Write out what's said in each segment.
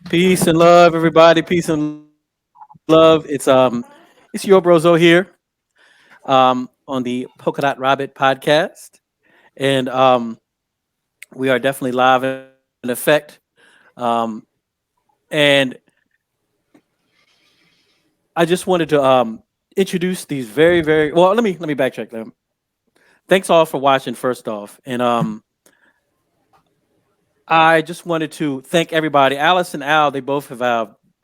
Peace and love, everybody. Peace and love. It's Yourbrozo here, on the Polka Dot Rabbit podcast, and we are definitely live in effect. Um, and I just wanted to introduce these very well. Let me backtrack them. Thanks all for watching. First off, and I just wanted to thank everybody. Alice and Al, they both have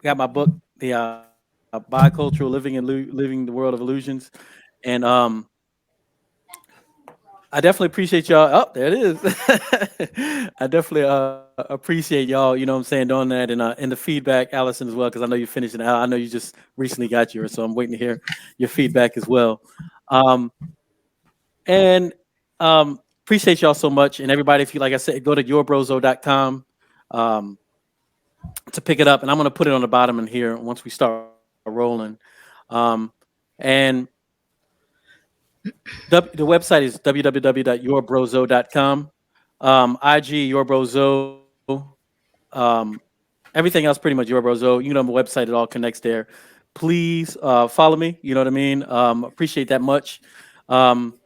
got my book, the Bicultural Living the World of Illusions, and I definitely appreciate y'all. Oh, there it is. I definitely appreciate y'all. You know what I'm saying, doing that, and the feedback, Allison, as well, because I know you're finishing out. I know you just recently got yours, so I'm waiting to hear your feedback as well. Um, and appreciate y'all so much, and everybody. If you like, I said, go to yourbrozo.com to pick it up, and I'm gonna put it on the bottom in here once we start rolling. And the website is www.yourbrozo.com. IG Yourbrozo. Um, Everything else pretty much Yourbrozo. You can go on the website; it all connects there. Please follow me. You know what I mean. Appreciate that much. Um,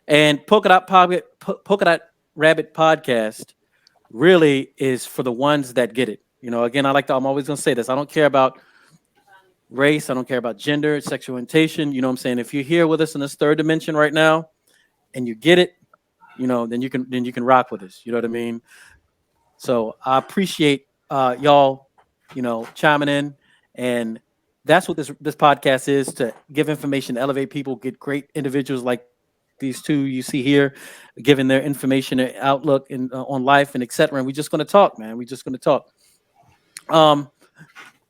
and Polka Dot Rabbit podcast really is for the ones that get it. You know, again, I'm always gonna say this. I don't care about race. I don't care about gender, sexual orientation. You know what I'm saying? If you're here with us in this third dimension right now and you get it, then you can rock with us. You know what I mean? So I appreciate y'all, chiming in, and that's what this podcast is, to give information, elevate people, get great individuals like these two you see here, giving their information, their outlook, and on life and etc. And we're just gonna talk, man. We're just gonna talk. Um,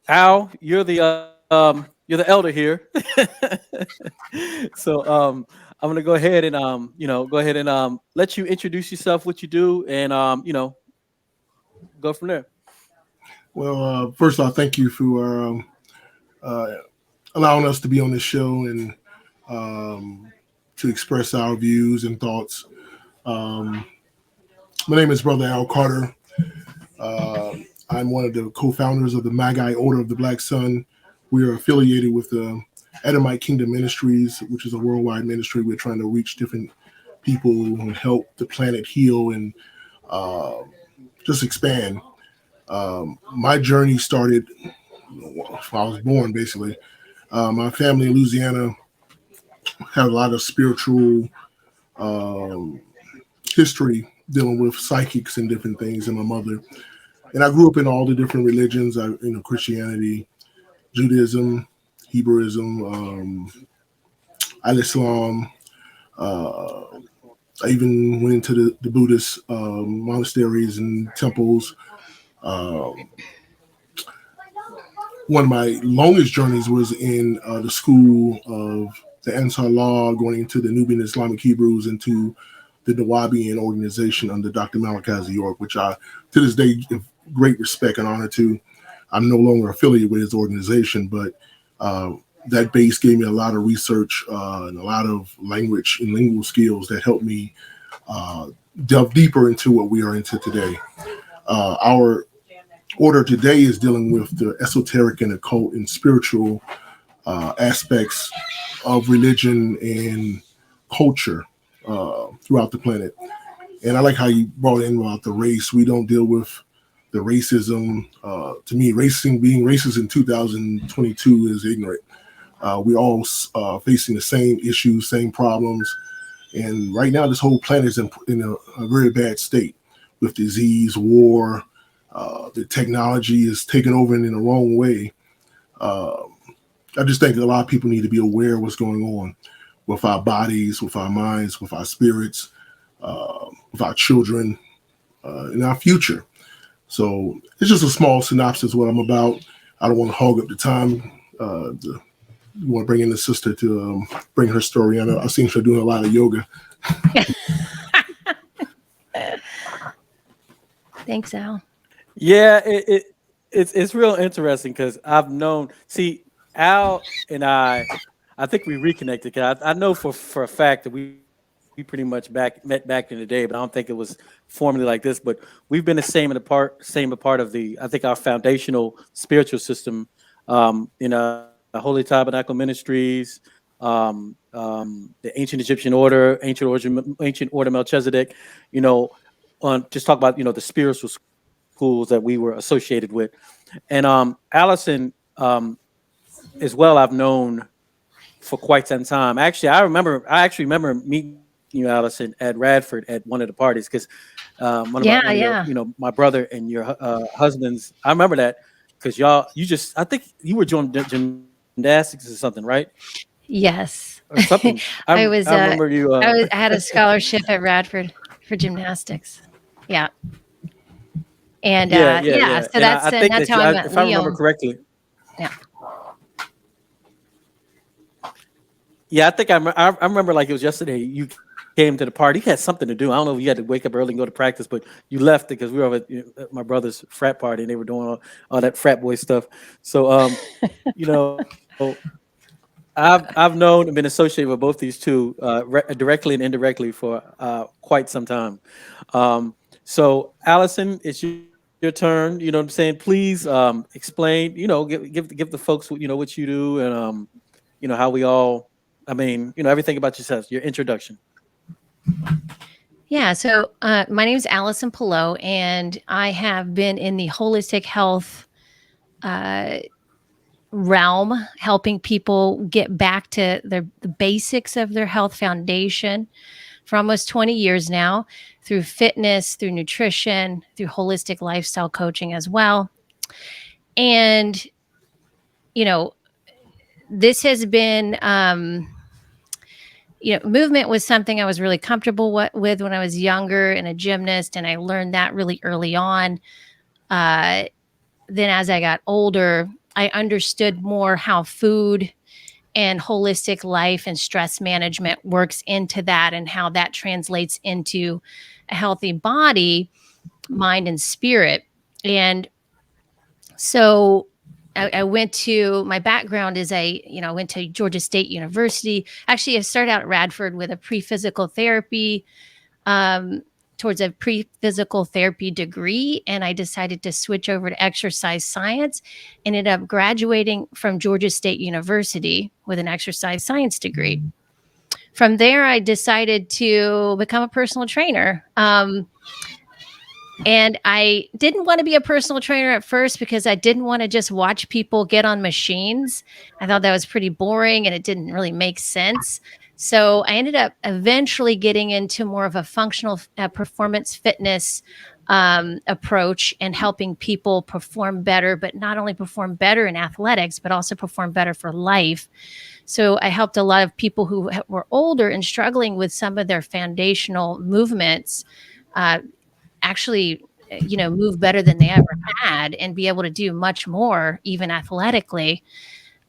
Al, you're the elder here. So I'm gonna go ahead and let you introduce yourself, what you do, and go from there. Well, first off, thank you for uh, allowing us to be on this show and to express our views and thoughts. Um, my name is Brother Al Carter. Uh, I'm one of the co-founders of the Magi Order of the Black Sun. We are affiliated with the Edomite Kingdom Ministries, which is a worldwide ministry. We're trying to reach different people and help the planet heal and uh, just expand. My journey started when I was born, basically. My family in Louisiana had a lot of spiritual um, history dealing with psychics and different things, and my mother. And I grew up in all the different religions, Christianity, Judaism, Hebrewism, Al-Islam. Uh, I even went into the Buddhist monasteries and temples. Um, One of my longest journeys was in the school of the Ansar Law, going into the Nubian Islamic Hebrews, into the Nawabian organization under Dr. Malachi York, which I, to this day, give great respect and honor to. I'm no longer affiliated with his organization, but that base gave me a lot of research and a lot of language and lingual skills that helped me uh, delve deeper into what we are into today. Our order today is dealing with the esoteric and occult and spiritual aspects of religion and culture throughout the planet. And I like how you brought in about the race. We don't deal with the racism. To me, being racist in 2022 is ignorant. We all facing the same issues, same problems. And right now, this whole planet is in a very bad state with disease, war. The technology is taken over in the wrong way. Uh, I just think a lot of people need to be aware of what's going on with our bodies, with our minds, with our spirits, with our children, and our future. So it's just a small synopsis of what I'm about. I don't want to hog up the time. You want to bring in the sister to bring her story. I've seen her doing a lot of yoga. Thanks, Al. Yeah, it's real interesting because I've known. See, Al and I think we reconnected. 'Cause I know for a fact that we pretty much met back in the day, but I don't think it was formally like this. But we've been the same a part of the, I think, our foundational spiritual system in Holy Tabernacle Ministries, the ancient Egyptian order, ancient order Melchizedek. You know, on just talk about the spiritual schools that we were associated with, and Allison as well. I've known for quite some time. Actually, I actually remember meeting you, Allison, at Radford at one of the parties because one of Yeah, your, yeah. my brother and your husbands. I remember that because I think you were doing gymnastics or something, right? Yes. Or something. I I was remember you. I had a scholarship at Radford for gymnastics. Yeah. And Yeah, yeah, yeah, yeah. so And I think that's that how I met if I remember Leo. correctly, Yeah. yeah, I think I remember like it was yesterday. You came to the party. You had something to do. I don't know if you had to wake up early and go to practice, but you left because we were over at my brother's frat party and they were doing all that frat boy stuff. So you know, I've known and been associated with both these two directly and indirectly for quite some time. So Allison, it's your turn. You know what I'm saying? Please explain. Give the folks what you do and how we all. I mean, everything about yourself. Your introduction. Yeah, so my name is Allison Pelot, and I have been in the holistic health uh, realm, helping people get back to the basics of their health foundation for almost 20 years now, through fitness, through nutrition, through holistic lifestyle coaching as well. And, you know, this has been, movement was something I was really comfortable with when I was younger and a gymnast, and I learned that really early on. Uh, then as I got older, I understood more how food and holistic life and stress management works into that and how that translates into a healthy body, mind, and spirit. And so I went to my background is I went to Georgia State University. Actually, I started out at Radford with a pre-physical therapy um, towards a pre-physical therapy degree, and I decided to switch over to exercise science. Ended up graduating from Georgia State University with an exercise science degree. From there, I decided to become a personal trainer. And I didn't want to be a personal trainer at first because I didn't want to just watch people get on machines. I thought that was pretty boring and it didn't really make sense. So I ended up eventually getting into more of a functional performance fitness approach and helping people perform better, but not only perform better in athletics, but also perform better for life. So I helped a lot of people who were older and struggling with some of their foundational movements. Actually move better than they ever had and be able to do much more even athletically,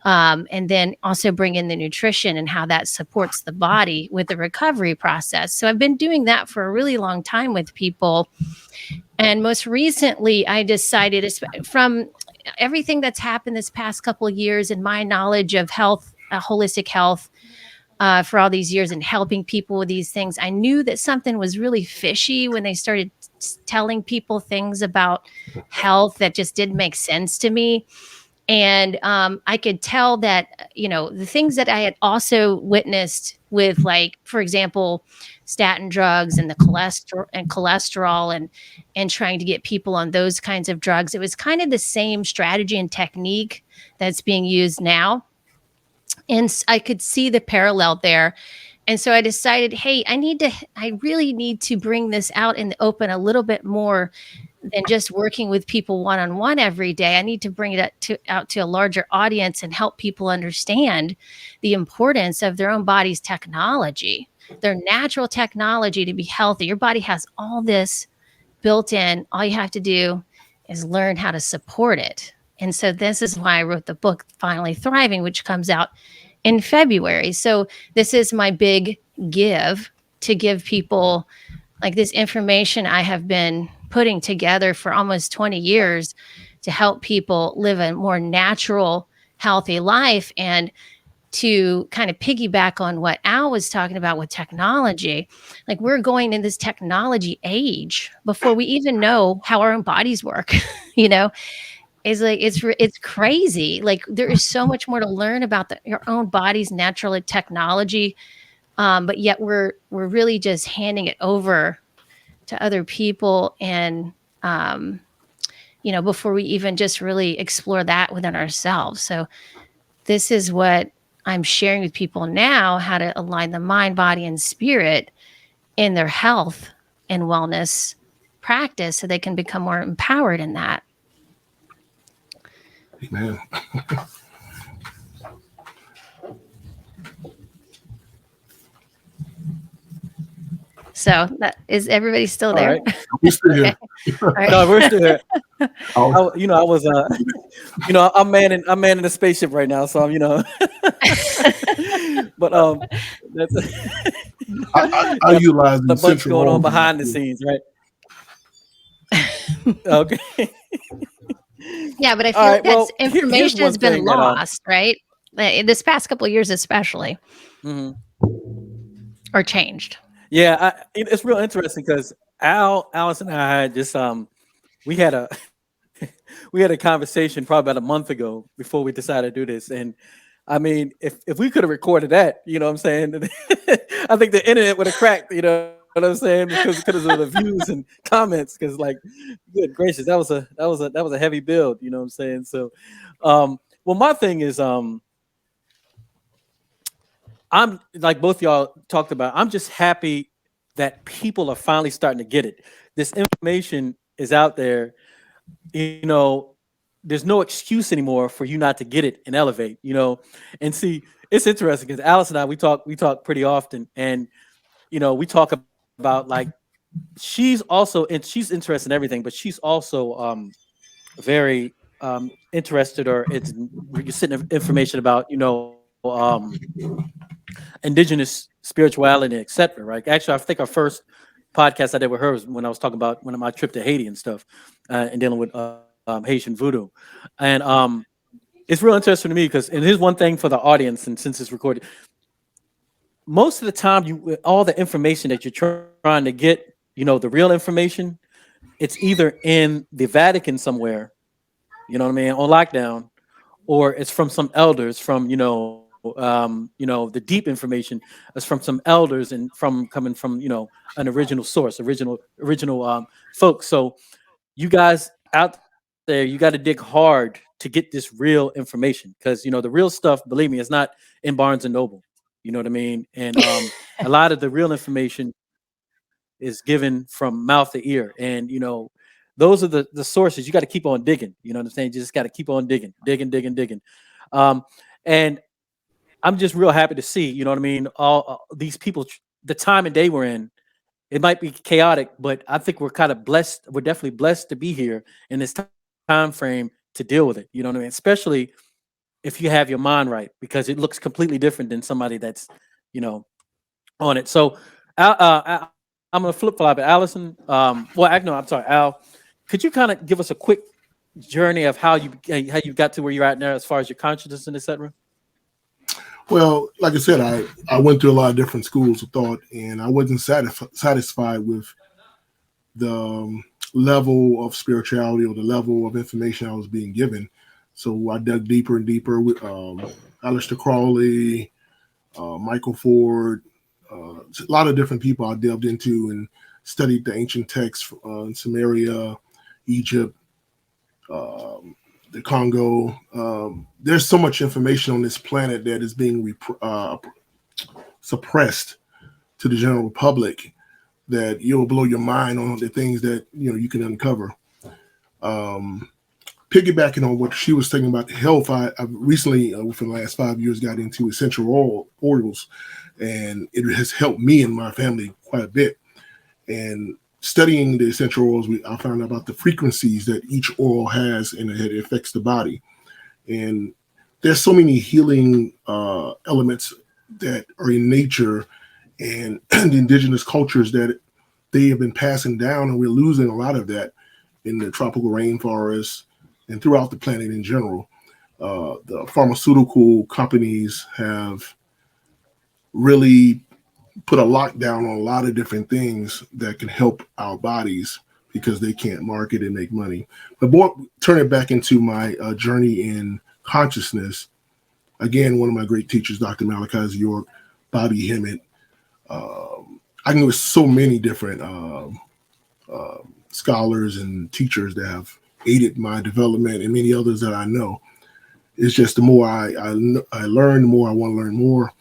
and then also bring in the nutrition and how that supports the body with the recovery process. So I've been doing that for a really long time with people, and most recently I decided, from everything that's happened this past couple of years and my knowledge of health, holistic health, for all these years and helping people with these things, I knew that something was really fishy when they started telling people things about health that just didn't make sense to me. And I could tell that, the things that I had also witnessed with, like, for example, statin drugs and the cholesterol and trying to get people on those kinds of drugs, it was kind of the same strategy and technique that's being used now. And I could see the parallel there. And so I decided, hey, I really need to bring this out in the open a little bit more than just working with people one-on-one every day. I need to bring it out to a larger audience and help people understand the importance of their own body's technology, their natural technology to be healthy. Your body has all this built in. All you have to do is learn how to support it. And so this is why I wrote the book, Finally Thriving, which comes out in February. So this is my big give, to give people like this information I have been putting together for almost 20 years to help people live a more natural, healthy life. And to kind of piggyback on what Al was talking about with technology, like we're going in this technology age before we even know how our own bodies work, you know, is like, it's crazy. Like there is so much more to learn about your own body's natural technology. But yet we're really just handing it over to other people. And, you know, before we even just really explore that within ourselves. So this is what I'm sharing with people now, how to align the mind, body, and spirit in their health and wellness practice so they can become more empowered in that. Amen. So that is everybody still there? All right. We're still here. All right. No, we're still here. Oh, You know, I was, you know, I'm manning the spaceship right now, so I'm, you know, but that's I utilize a the bunch central going on role. behind the scenes, right? Okay. Yeah, but I All feel right. like that's Well, here's information one has been thing that lost, right? In this past couple of years, especially, mhm. or changed. Yeah, it's real interesting because Allison and I had just we had a we had a conversation probably about a month ago before we decided to do this. And I mean, if we could have recorded that, you know what I'm saying? I think the internet would have cracked, you know what I'm saying? Because of the views and comments. Because like, good gracious, that was a heavy build, you know what I'm saying? So well, my thing is I'm like both y'all talked about, I'm just happy that people are finally starting to get it. This information is out there, you know, there's no excuse anymore for you not to get it and elevate, you know. And see, it's interesting because Alice and I we talk pretty often, and you know, we talk about like she's also and she's interested in everything, but she's also very interested or it's getting information about, you know, indigenous spirituality, etc. Right? Actually, I think our first podcast I did with her was when I was talking about one of my trip to Haiti and stuff, and dealing with Haitian voodoo, and it's real interesting to me because and here's one thing for the audience, and since it's recorded, most of the time, you all the information that you're trying to get, you know, the real information, it's either in the Vatican somewhere, you know what I mean, on lockdown, or it's from some elders from you know the deep information is from some elders and from coming from you know an original source, original folks. So you guys out there, you got to dig hard to get this real information because you know the real stuff. Believe me, it's not in Barnes and Noble. You know what I mean? And a lot of the real information is given from mouth to ear, and you know those are the sources. You got to keep on digging. You know what I'm saying? You just got to keep on digging. Um, and I'm just real happy to see. You know what I mean? All these people, the time and day we're in. It might be chaotic, but I think we're kind of blessed. We're definitely blessed to be here in this time frame to deal with it. You know what I mean? Especially if you have your mind right, because it looks completely different than somebody that's, you know, on it. So, I'm gonna flip flop it, Allison. No, I'm sorry, Al. Could you kind of give us a quick journey of how you got to where you're at now, as far as your consciousness and etc. well, like I said, I went through a lot of different schools of thought, and I wasn't satisfied with the level of spirituality or the level of information I was being given. So I dug deeper and deeper with Aleister Crowley, Michael Ford, a lot of different people I delved into and studied the ancient texts in Samaria, Egypt, the Congo. There's so much information on this planet that is being suppressed to the general public that you'll blow your mind on the things that you can uncover. Piggybacking on what she was talking about health, I recently, within the last 5 years, got into essential oils, and it has helped me and my family quite a bit. And studying the essential oils, I found out about the frequencies that each oil has and it affects the body. And there's so many healing elements that are in nature and the indigenous cultures that they have been passing down, and we're losing a lot of that in the tropical rainforests and throughout the planet in general. The pharmaceutical companies have really put a lockdown on a lot of different things that can help our bodies because they can't market and make money. But turn it back into my journey in consciousness. Again, one of my great teachers, Dr. Malachi York, Bobby Hemmett. I know there's so many different scholars and teachers that have aided my development, and many others that I know. It's just the more I learn, the more I want to learn more.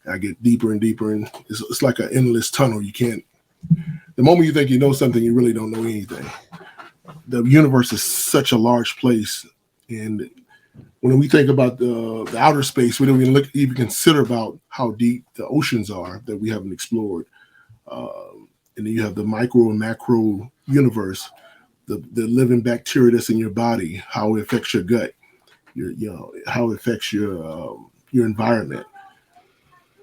I get deeper and deeper, and it's like an endless tunnel. You can't. The moment you think you know something, you really don't know anything. The universe is such a large place, and when we think about the outer space, we don't even consider about how deep the oceans are that we haven't explored. And then you have the micro and macro universe, the living bacteria that's in your body, how it affects your gut, how it affects your environment.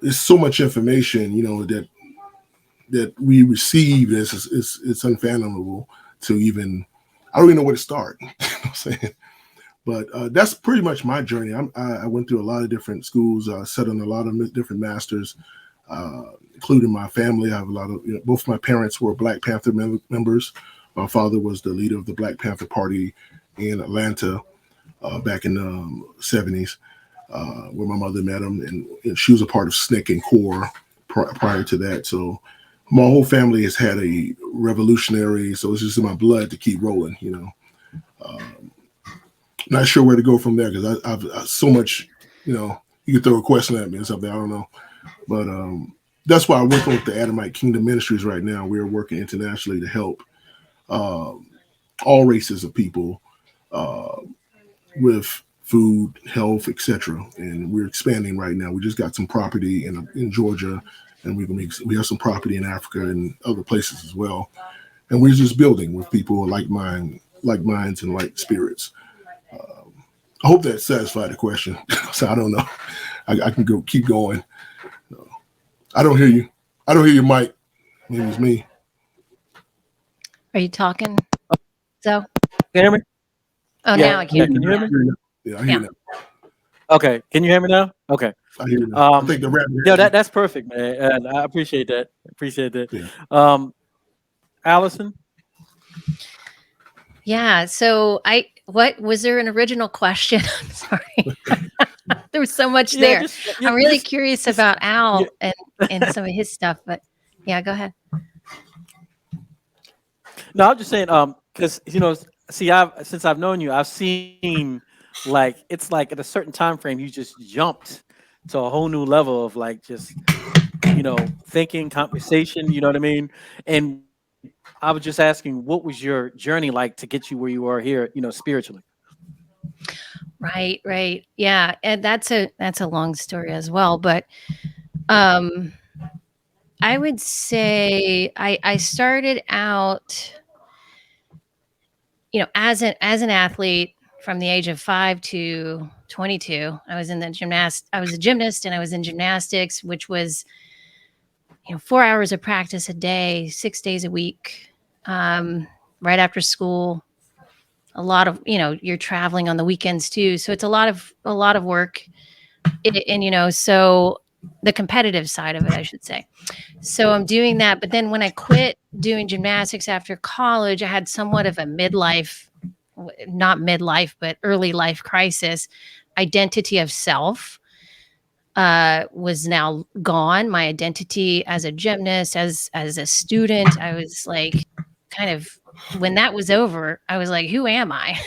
There's so much information, that we receive. It's unfathomable to even. I don't even know where to start. You know what I'm saying? But that's pretty much my journey. I went through a lot of different schools, sat on a lot of different masters, including my family. I have a lot of, both my parents were Black Panther members. My father was the leader of the Black Panther Party in Atlanta back in the 70s, where my mother met him. And she was a part of SNCC and CORE prior to that. So my whole family has had a revolutionary, so it's just in my blood to keep rolling, Not sure where to go from there because I've so much, you could throw a question at me or something. I don't know. But that's why I work with the Adamite Kingdom Ministries right now. We're working internationally to help all races of people with food, health, etc. And we're expanding right now. We just got some property in Georgia, and we have some property in Africa and other places as well. And we're just building with people like minds and like spirits. I hope that satisfied the question. So I don't know. I can keep going. I don't hear you. I don't hear you, Mike. Maybe it's me. Are you talking? So? Can you hear me? Oh, Yeah, now I can. can you hear me? Yeah, I hear you now. Okay. Can you hear me now? Okay. I hear you now. I think the rap. That's perfect, man. And I appreciate that. Yeah. Allison? Yeah. So what was there an original question? I'm sorry. There was so much there. I'm really curious about Al and some of his stuff, but yeah, go ahead. No, I'm just saying, because since I've known you, I've seen it's like at a certain time frame you just jumped to a whole new level of just thinking, conversation, you know what I mean? And I was just asking, what was your journey like to get you where you are here, spiritually? Right. Yeah. And that's a long story as well. But I would say I started out, as an athlete from the age of 5 to 22. I was a gymnast, and I was in gymnastics, which was 4 hours of practice a day, 6 days a week, right after school. A lot of, you're traveling on the weekends too. So it's a lot of work. And so the competitive side of it, I should say. So I'm doing that. But then when I quit doing gymnastics after college, I had somewhat of a not midlife, but early life crisis. Identity of self was now gone. My identity as a gymnast, as a student, I was like, kind of, when that was over, I was like, who am I?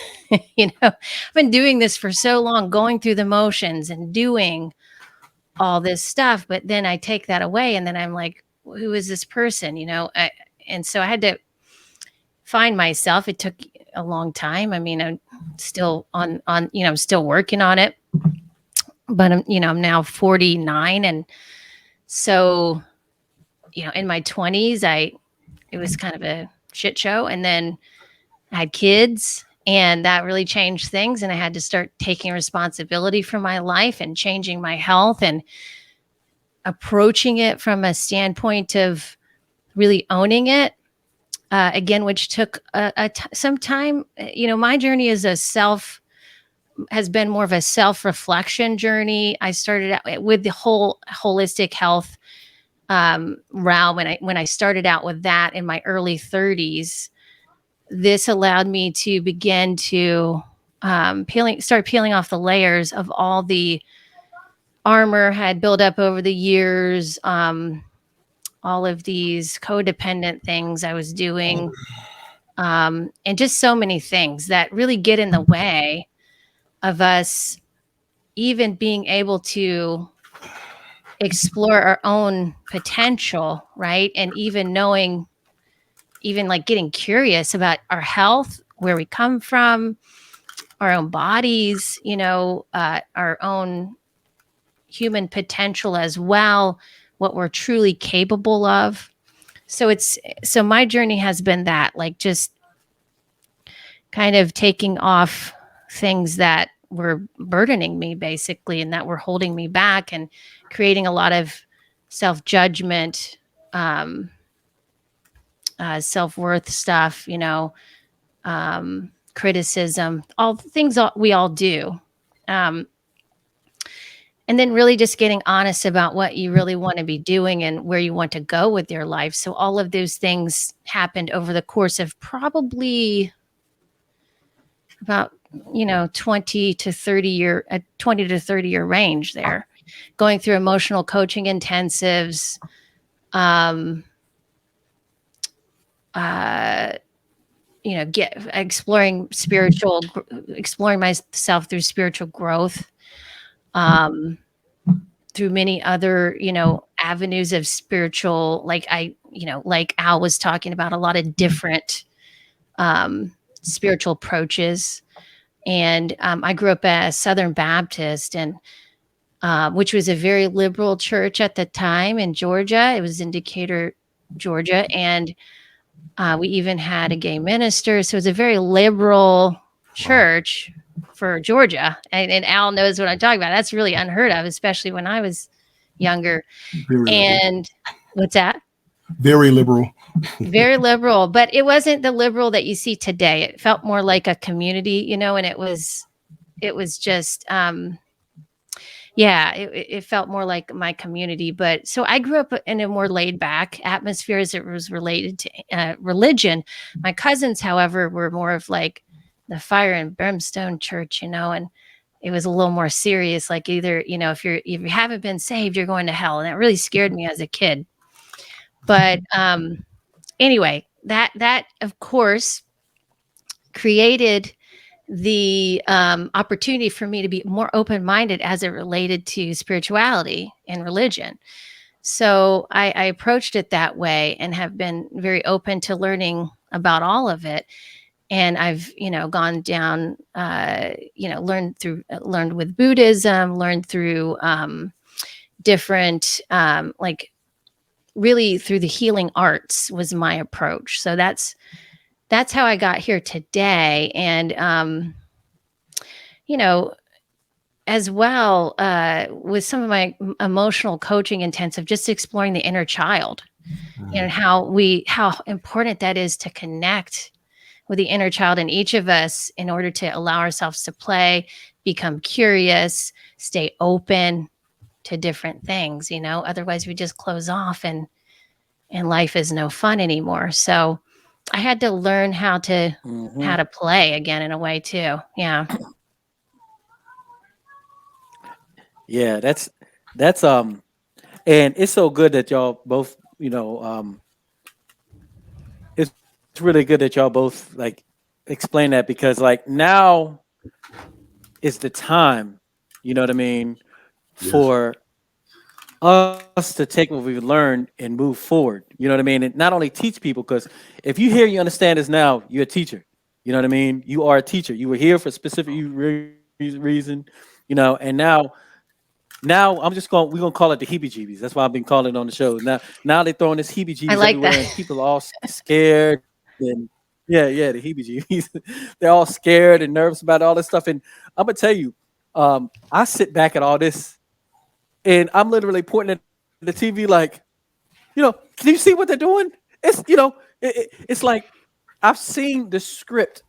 I've been doing this for so long, going through the motions and doing all this stuff. But then I take that away, and then I'm like, who is this person? And so I had to find myself. It took a long time. I mean, I'm still I'm still working on it, but I'm now 49. And so, in my 20s, it was kind of a shit show. And then I had kids, and that really changed things. And I had to start taking responsibility for my life and changing my health and approaching it from a standpoint of really owning it. Again, which took some time. My journey is has been more of a self-reflection journey. I started out with the whole holistic health realm, and when I started out with that in my early 30s, this allowed me to begin to start peeling off the layers of all the armor had built up over the years, all of these codependent things I was doing, and just so many things that really get in the way of us even being able to explore our own potential, right? And even knowing, even like getting curious about our health, where we come from, our own bodies, our own human potential as well, what we're truly capable of. So my journey has been that, like, just kind of taking off things that were burdening me basically, and that were holding me back, and creating a lot of self-judgment, self-worth stuff, criticism, all the things we all do. Um, and then really just getting honest about what you really want to be doing and where you want to go with your life. So all of those things happened over the course of probably about 20 to 30 year range there, going through emotional coaching intensives, exploring myself through spiritual growth, um, through many other, avenues of spiritual, like Al was talking about, a lot of different spiritual approaches. And I grew up as Southern Baptist, and which was a very liberal church at the time in Georgia. It was in Decatur, Georgia, and we even had a gay minister. So it was a very liberal church for Georgia. And Al knows what I'm talking about. That's really unheard of, especially when I was younger. Very And what's that? Very liberal. Very liberal, but it wasn't the liberal that you see today. It felt more like a community, and it was just, it felt more like my community. But so I grew up in a more laid back atmosphere as it was related to religion. My cousins, however, were more of like the fire and brimstone church, and it was a little more serious. Like, either, if you haven't been saved, you're going to hell. And it really scared me as a kid. But anyway, that of course created the opportunity for me to be more open-minded as it related to spirituality and religion. So I approached it that way, and have been very open to learning about all of it. And I've, gone down, learned with Buddhism, learned through different, really through the healing arts was my approach. So that's how I got here today. And, as well, with some of my emotional coaching intensive, just exploring the inner child, and how important that is to connect with the inner child in each of us in order to allow ourselves to play, become curious, stay open to different things. Otherwise we just close off, and life is no fun anymore. So I had to learn how to play again in a way too. Yeah. Yeah, that's and it's so good that y'all both, it's really good that y'all both like explain that, because like now is the time, you know what I mean, Yes. for us to take what we've learned and move forward. You know what I mean? And not only teach people, because if you hear, you understand this now, you're a teacher. You know what I mean? You are a teacher. You were here for a specific reason, and now we're gonna call it the heebie-jeebies. That's why I've been calling it on the show. Now they're throwing this heebie-jeebies I like everywhere, that. and people are all scared. And yeah, the heebie-jeebies. They're all scared and nervous about all this stuff. And I'm gonna tell you, I sit back at all this, and I'm literally pointing at the TV like, can you see what they're doing? It's it's like I've seen the script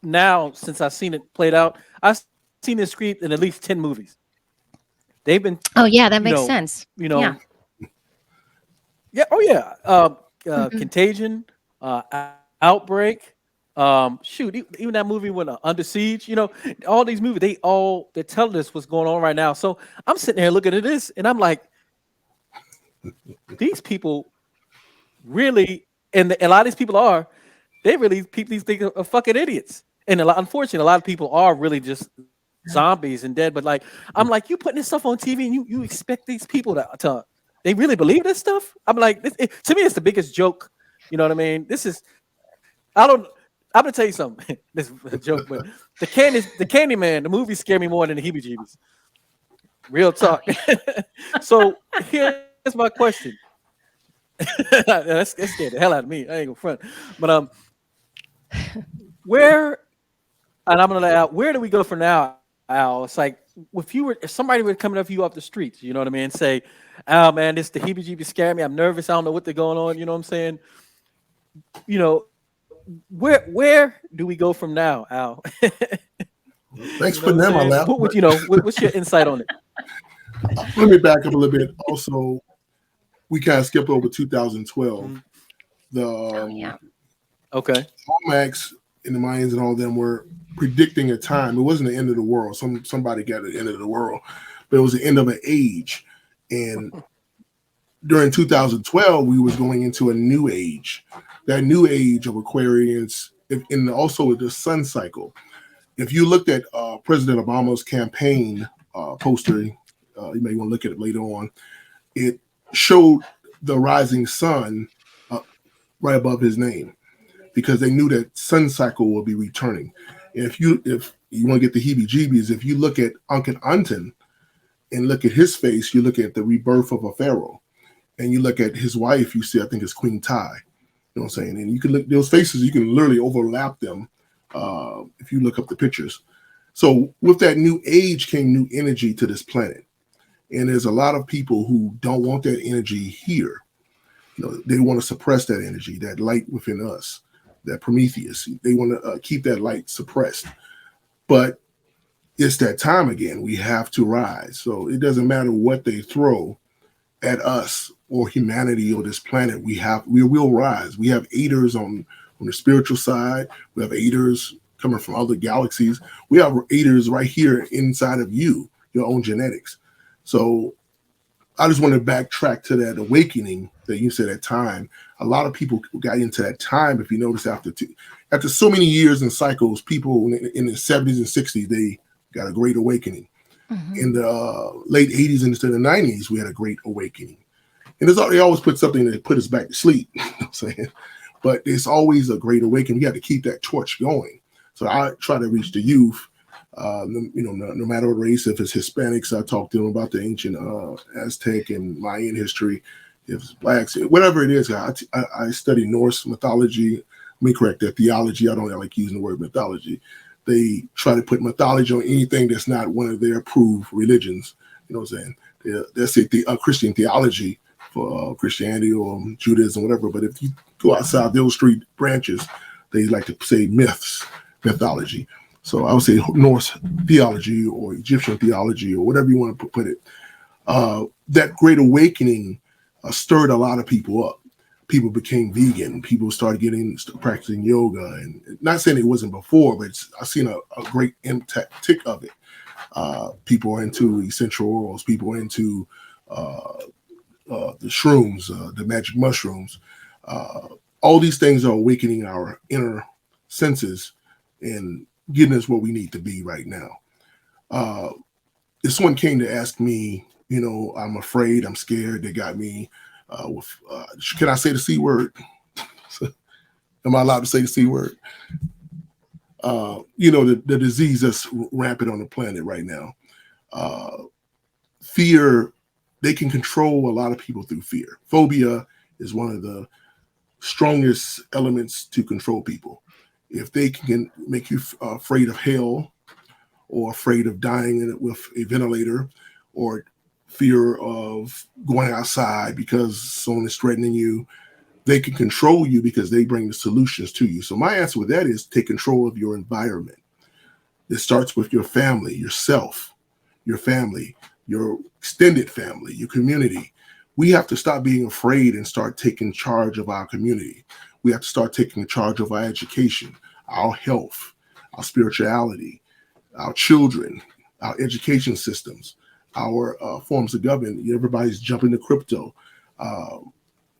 now since I've seen it played out. I've seen seen this script in at least 10 movies. They've been, Oh yeah, that makes sense. you Yeah. know, yeah, oh yeah, Mhm. Contagion, Outbreak, shoot, even that movie when Under Siege, all these movies, they're telling us what's going on right now. So I'm sitting here looking at this, and I'm like, these people really, and a lot of these people are, they really people these things are fucking idiots. And unfortunately, a lot of people are really just zombies and dead. But like, I'm like, you putting this stuff on TV, and you expect these people to they really believe this stuff? I'm like, to me, it's the biggest joke. You know what I mean? This is, I don't. I'm gonna tell you something. This is a joke, but the Candyman, the movie scared me more than the heebie-jeebies. Real Oh talk. yeah. So here's my question. that scared the hell out of me. I ain't gonna front. But where, and I'm gonna let out. Where do we go from now, Al? It's like if somebody were coming up to you off the streets, you know what I mean, say, "Al, man, this the heebie-jeebies scare me. I'm nervous. I don't know what they're going on." You know what I'm saying? You know, where do we go from now, Al? Thanks You for know putting what I'm them on saying? that. What what's your insight on it? Let me back up a little bit. Also, we kind of skipped over 2012. Mhm. The Oh yeah. Okay. Max and the Mayans and all of them were predicting a time. It wasn't the end of the world. Somebody got the end of the world, but it was the end of an age. And during 2012, we was going into a new age. That new age of Aquarians, and also the sun cycle. If you looked at President Obama's campaign poster, you may want to look at it later on. It showed the rising sun right above his name because they knew that sun cycle will be returning. And if you want to get the heebie-jeebies, if you look at Uncle Anton and look at his face, you look at the rebirth of a pharaoh, and you look at his wife, you see, I think it's Queen Ty. You know what I'm saying? And you can look those faces, you can literally overlap them if you look up the pictures. So with that new age came new energy to this planet. And there's a lot of people who don't want that energy here. They want to suppress that energy, that light within us, that Prometheus. They want to keep that light suppressed. But it's that time again. We have to rise. So it doesn't matter what they throw at us or humanity or this planet. We will rise. We have aiders on the spiritual side. We have aiders coming from other galaxies. We have aiders right here inside of you, your own genetics. So I just want to backtrack to that awakening that you said at time. A lot of people got into that time. If you notice, after so many years and cycles, people in the 70s and 60s, they got a great awakening. Mhm. In the late 80s and into the 90s, we had a great awakening. And they always put something that put us back to sleep. You know what I'm saying? But it's always a great awakening. We got to keep that torch going. So I try to reach the youth. No matter what race, if it's Hispanics, I talk to them about the ancient Aztec and Mayan history. If it's blacks, whatever it is, I study Norse mythology. Let me correct that, theology. I don't like using the word mythology. They try to put mythology on anything that's not one of their approved religions. You know what I'm saying? That's a Christian theology for Christianity or Judaism, whatever. But if you go outside those three branches, they like to say mythology. So I would say Norse theology or Egyptian theology or whatever you want to put it. That great awakening stirred a lot of people up. People became vegan. People started practicing yoga, and not saying it wasn't before, but I've seen a great tick of it. People are into essential oils. People are into the shrooms, the magic mushrooms. All these things are awakening our inner senses and getting us where we need to be right now. If someone came to ask me, I'm afraid, I'm scared, they got me can I say the C word? Am I allowed to say the C word? The disease that's rampant on the planet right now. Fear, they can control a lot of people through fear. Phobia is one of the strongest elements to control people. If they can make you afraid of hell or afraid of dying with a ventilator or fear of going outside because someone is threatening you, they can control you because they bring the solutions to you. So my answer with that is take control of your environment. It starts with your family, yourself, your family, your extended family, your community. We have to stop being afraid and start taking charge of our community. We have to start taking charge of our education, our health, our spirituality, our children, our education systems, our forms of government. Everybody's jumping to crypto.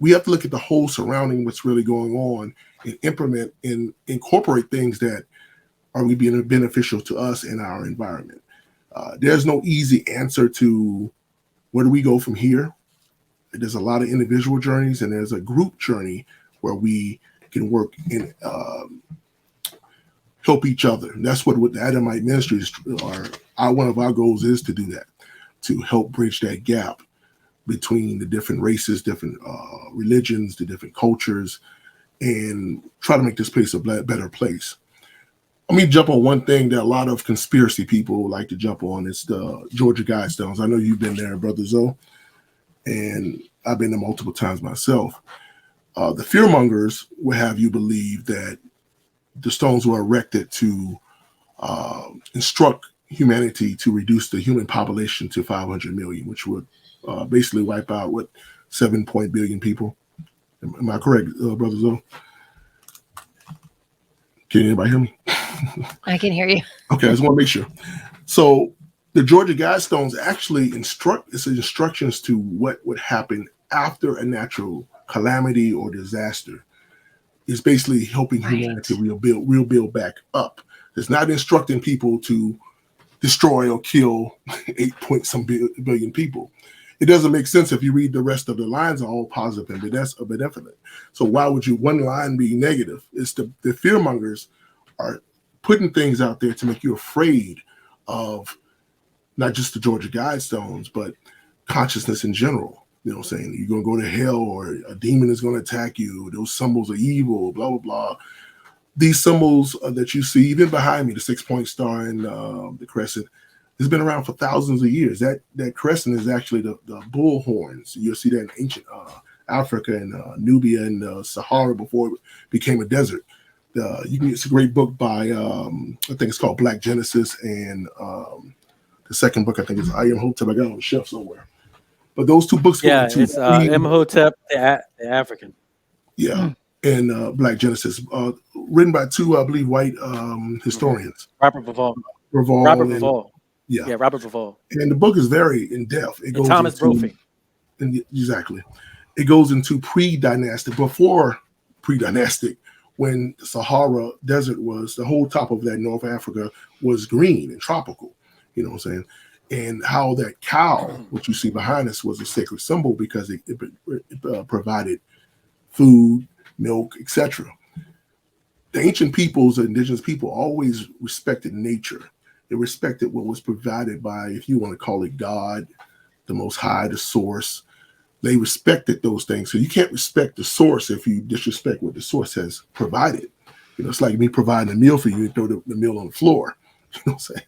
We have to look at the whole surrounding, what's really going on, and implement and incorporate things that are we being beneficial to us and our environment. There's no easy answer to where do we go from here. There's a lot of individual journeys, and there's a group journey where we can work and help each other. And that's what the Adamite ministries are. One of our goals is to do that, to help bridge that gap between the different races, different religions, the different cultures, and try to make this place a better place. Let me jump on one thing that a lot of conspiracy people like to jump on. It's the Georgia Guidestones. I know you've been there, Brother Zoe, and I've been there multiple times myself. The fearmongers will have you believe that the stones were erected to instruct humanity to reduce the human population to 500 million, which would basically wipe out, 7 billion people. Am I correct, Brother Zoe? Can anybody hear me? I can hear you. Okay, I just want to make sure. So the Georgia Guidestones actually instructions to what would happen after a natural calamity or disaster. It's basically helping humanity rebuild back up. It's not instructing people to destroy or kill 8 billion people. It doesn't make sense if you read the rest of the lines are all positive and benevolent. So why would one line be negative? It's the fearmongers are putting things out there to make you afraid of not just the Georgia Guidestones, but consciousness in general. You know what I'm saying? You're going to go to hell, or a demon is going to attack you. Those symbols are evil, blah, blah, blah. These symbols that you see, even behind me, the 6-point star and the crescent, has been around for thousands of years. That crescent is actually the bull horns. You'll see that in ancient Africa and Nubia and Sahara before it became a desert. It's a great book by, I think it's called Black Genesis, and the second book, I think, is I Am Hotep. I got it on the shelf somewhere. But those two books go into it's Imhotep the African. Yeah, and Black Genesis, written by two, I believe, white historians. Robert Bivol. Robert Bivol. And the book is very in depth. It goes Thomas Brophy. Exactly. It goes into pre-dynastic, before pre-dynastic, when the Sahara Desert was, the whole top of that North Africa was green and tropical. You know what I'm saying? And how that cow, which you see behind us, was a sacred symbol because it provided food, milk, etc. The ancient peoples, the indigenous people, always respected nature. They respected what was provided by, if you want to call it God, the Most High, the source. They respected those things. So you can't respect the source if you disrespect what the source has provided. You know, it's like me providing a meal for you and throw the meal on the floor. You know what I'm saying?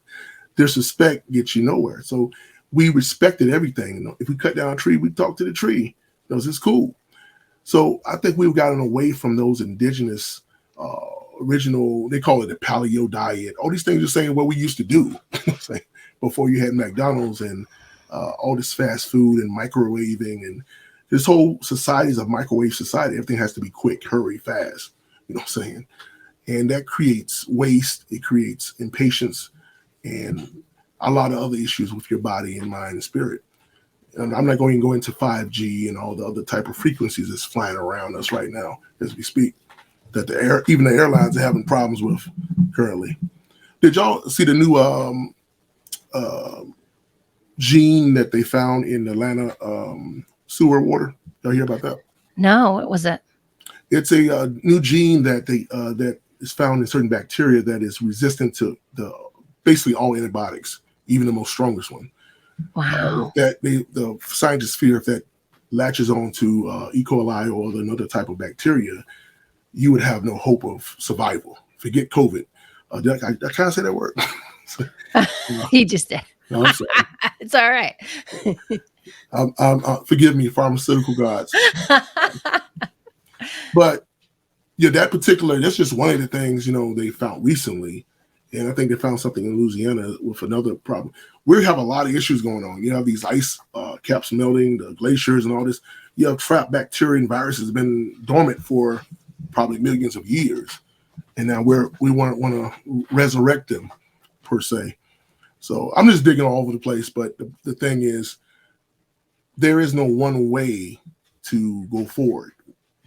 Disrespect gets you nowhere. So we respected everything. You know, if we cut down a tree, we talk to the tree. You know, it's cool. So I think we've gotten away from those indigenous, original, they call it the paleo diet. All these things are saying what we used to do before you had McDonald's and all this fast food and microwaving, and this whole society is a microwave society. Everything has to be quick, hurry, fast. You know what I'm saying? And that creates waste. It creates impatience and a lot of other issues with your body and mind and spirit. And I'm not going to go into 5G and all the other type of frequencies that's flying around us right now as we speak, that even the airlines are having problems with currently. Did y'all see the new gene that they found in Atlanta sewer water? Y'all hear about that? No, what was it? It's a new gene that that is found in certain bacteria that is resistant to basically all antibiotics, even the most strongest one. Wow. The scientists fear if that latches on to E. coli or another type of bacteria, you would have no hope of survival. Forget COVID. Did I kind of say that word? He just did. No, I'm sorry. It's all right. Forgive me, pharmaceutical gods. But yeah, that's just one of the things, they found recently. And I think they found something in Louisiana with another problem. We have a lot of issues going on. You have these ice caps melting, the glaciers and all this. You have trapped bacteria and viruses been dormant for probably millions of years. And now we want to resurrect them, per se. So I'm just digging all over the place. But the thing is, there is no one way to go forward.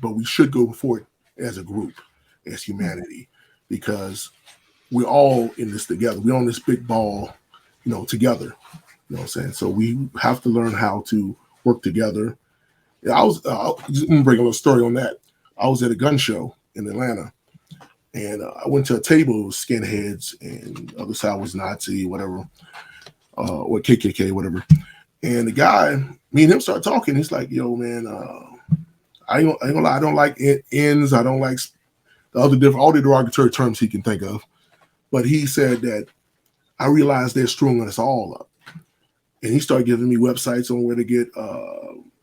But we should go forward as a group, as humanity, because we're all in this together. We're on this big ball, together. You know what I'm saying? So we have to learn how to work together. I'll bring a little story on that. I was at a gun show in Atlanta, and I went to a table with skinheads, and the other side was Nazi, whatever, or KKK, whatever. And the guy, me and him started talking. He's like, "Yo, man, I ain't gonna lie. I don't like ends. I don't like all the derogatory terms he can think of." But he said that I realized they're screwing us all up. And he started giving me websites on where to get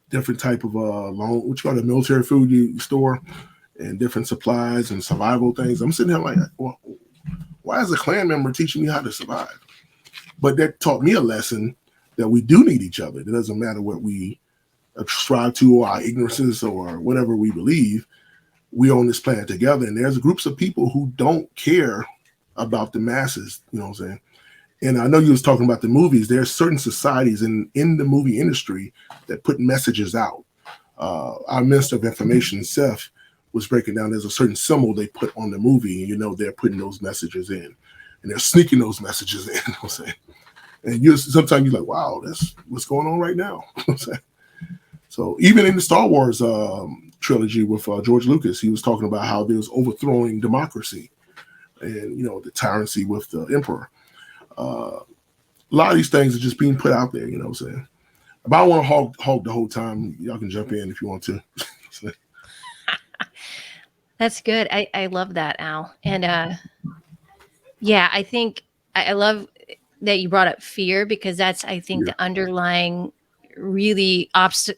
different type of loan, what you call a military food store, and different supplies and survival things. I'm sitting there like, well, why is a Klan member teaching me how to survive? But that taught me a lesson that we do need each other. It doesn't matter what we strive to or our ignorances or whatever we believe. We on this planet together. And there's groups of people who don't care about the masses, you know what I'm saying? And I know you was talking about the movies. There's certain societies in the movie industry that put messages out. Our Minister of Information, Seth, was breaking down there's a certain symbol they put on the movie, and they're putting those messages in. And they're sneaking those messages in, you know what I'm saying? And sometimes you're like, wow, that's what's going on right now. You know what I'm saying? So even in the Star Wars trilogy with George Lucas, he was talking about how there's overthrowing democracy and, the tyranny with the emperor. A lot of these things are just being put out there, you know what I'm saying? But I don't want to hog the whole time. Y'all can jump in if you want to. That's good. I love that, Al. And yeah, I think I love that you brought up fear, because that's, I think, the underlying really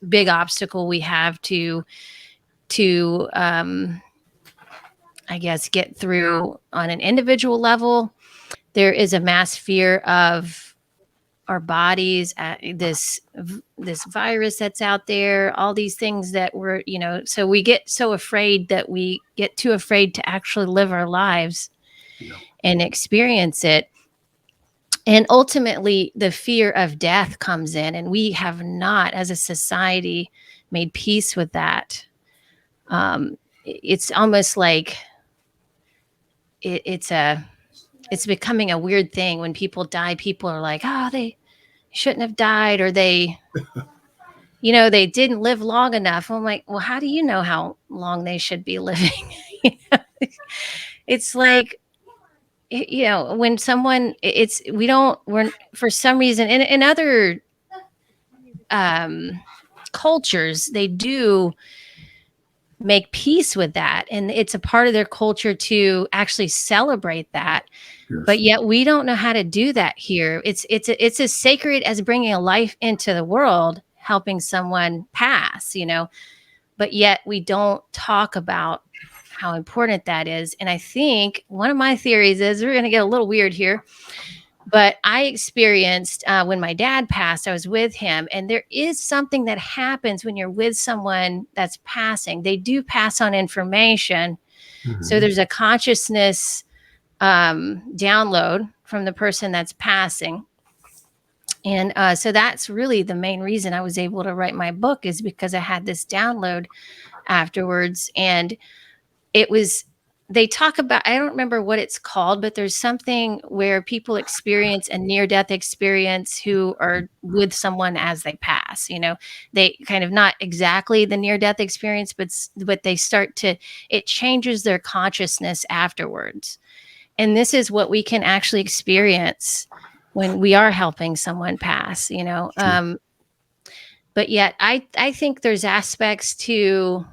big obstacle we have to I guess get through on an individual level. There is a mass fear of our bodies, this virus that's out there, all these things that we're, so we get so afraid that we get too afraid to actually live our lives and experience it. And ultimately, the fear of death comes in, and we have not, as a society, made peace with that. It's almost like it's becoming a weird thing. When people die, people are like, oh, they shouldn't have died, or they didn't live long enough. I'm like, well, how do you know how long they should be living? It's like, when someone, we're for some reason in other cultures, they do make peace with that, and it's a part of their culture to actually celebrate that. Yes. But yet we don't know how to do that here. It's as sacred as bringing a life into the world, helping someone pass, but yet we don't talk about how important that is. And I think one of my theories is, we're going to get a little weird here, but I experienced when my dad passed, I was with him, and there is something that happens when you're with someone that's passing. They do pass on information. Mm-hmm. So there's a consciousness download from the person that's passing. And so that's really the main reason I was able to write my book, is because I had this download afterwards. And they talk about, I don't remember what it's called, but there's something where people experience a near-death experience who are with someone as they pass. They kind of, not exactly the near-death experience, but they it changes their consciousness afterwards. And this is what we can actually experience when we are helping someone pass, but yet I think there's aspects to,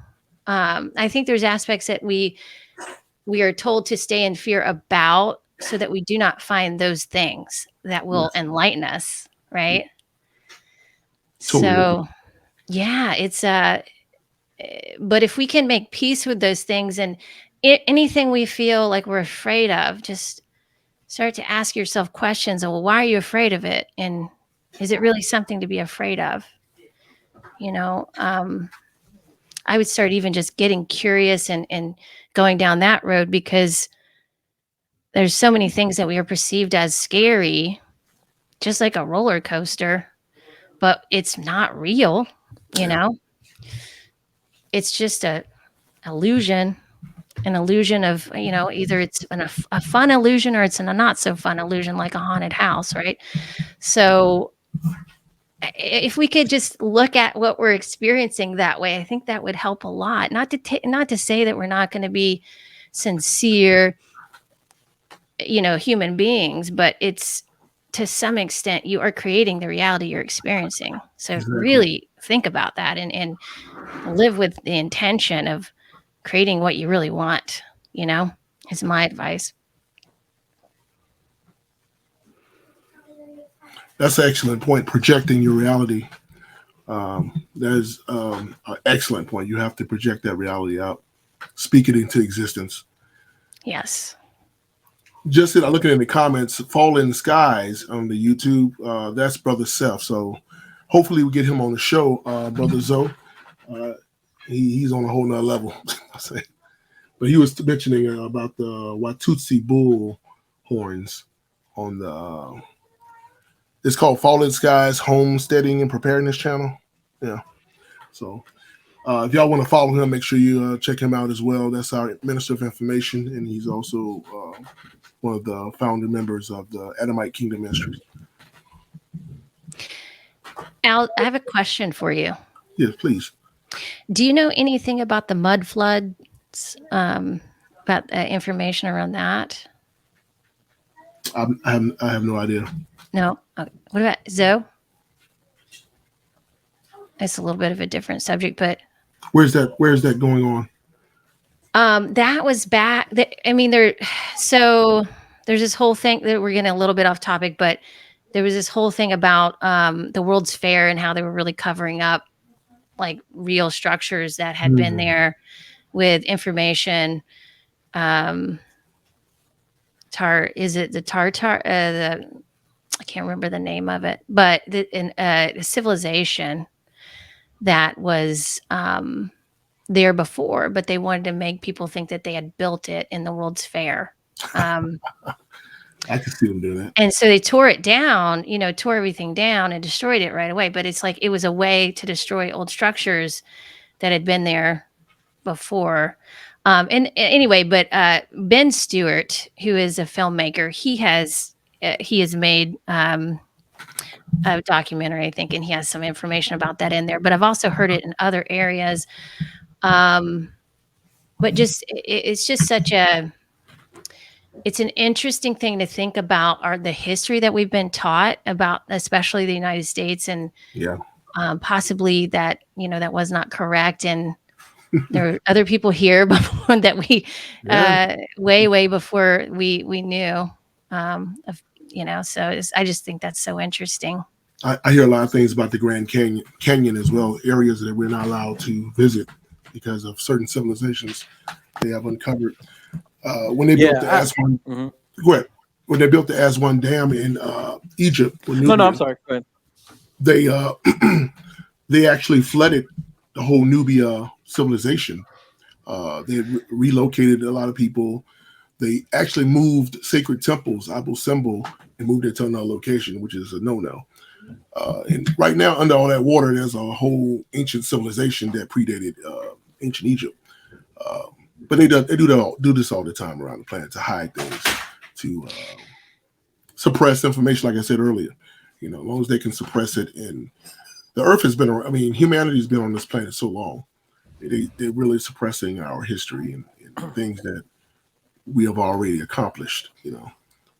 that we are told to stay in fear about, so that we do not find those things that will enlighten us. Right. Totally. So yeah, it's but if we can make peace with those things, and anything we feel like we're afraid of, just start to ask yourself questions of, well, why are you afraid of it? And is it really something to be afraid of? You know, I would start even just getting curious and going down that road, because there's so many things that we are perceived as scary, just like a roller coaster, but it's not real, you know? It's just an illusion of, you know, either it's a fun illusion or it's a not so fun illusion, like a haunted house, right? So if we could just look at what we're experiencing that way, I think that would help a lot. Not to say that we're not going to be sincere, you know, human beings, but it's, to some extent, you are creating the reality you're experiencing. So Exactly. really think about that and live with the intention of creating what you really want, you know, is my advice. That's an excellent point. Projecting your reality. That is an excellent point. You have to project that reality out, speak it into existence. Yes. Just looking in the comments, Fallen Skies on the YouTube, that's Brother Seth. So hopefully we get him on the show, Brother Zoe. He's on a whole nother level. But he was mentioning about the Watusi bull horns on the, it's called Fallen Skies Homesteading and Preparedness channel. Yeah. So if y'all want to follow him, make sure you check him out as well. That's our Minister of Information, and he's also one of the founder members of the Adamite Kingdom Ministries. Al, I have a question for you. Yes, please. Do you know anything about the mud floods? About information around that? I have no idea. No. Okay. What about Zoe? It's a little bit of a different subject, but Where's that going on? that was back. I mean, so there's this whole thing that we're getting a little bit off topic, but there was this whole thing about the World's Fair and how they were really covering up like real structures that had been there with information. Is it the Tartar? I can't remember the name of it, but the civilization that was there before, but they wanted to make people think that they had built it in the World's Fair. I can see them doing that. And so they tore it down, tore everything down and destroyed it right away. But it's like it was a way to destroy old structures that had been there before. And anyway, but Ben Stewart, who is a filmmaker, he has made a documentary, I think, and he has some information about that in there. But I've also heard it in other areas. But it's just it's an interesting thing to think about, the history that we've been taught about, especially the United States, and possibly that that was not correct, and there were other people here before that we way before we knew so I just think that's so interesting. I hear a lot of things about the Grand Canyon as well, areas that we're not allowed to visit because of certain civilizations they have uncovered. When they built the Aswan, go ahead. When they built the Aswan Dam in Egypt, I'm sorry. Go ahead. They actually flooded the whole Nubia civilization. They relocated a lot of people. They actually moved sacred temples, Abu Simbel, and moved it to another location, which is a no-no. And right now, under all that water, there's a whole ancient civilization that predated ancient Egypt. But they do this all the time around the planet to hide things, to suppress information. Like I said earlier, as long as they can suppress it. And the Earth has been around. I mean, humanity's been on this planet so long. They're really suppressing our history and things that we have already accomplished.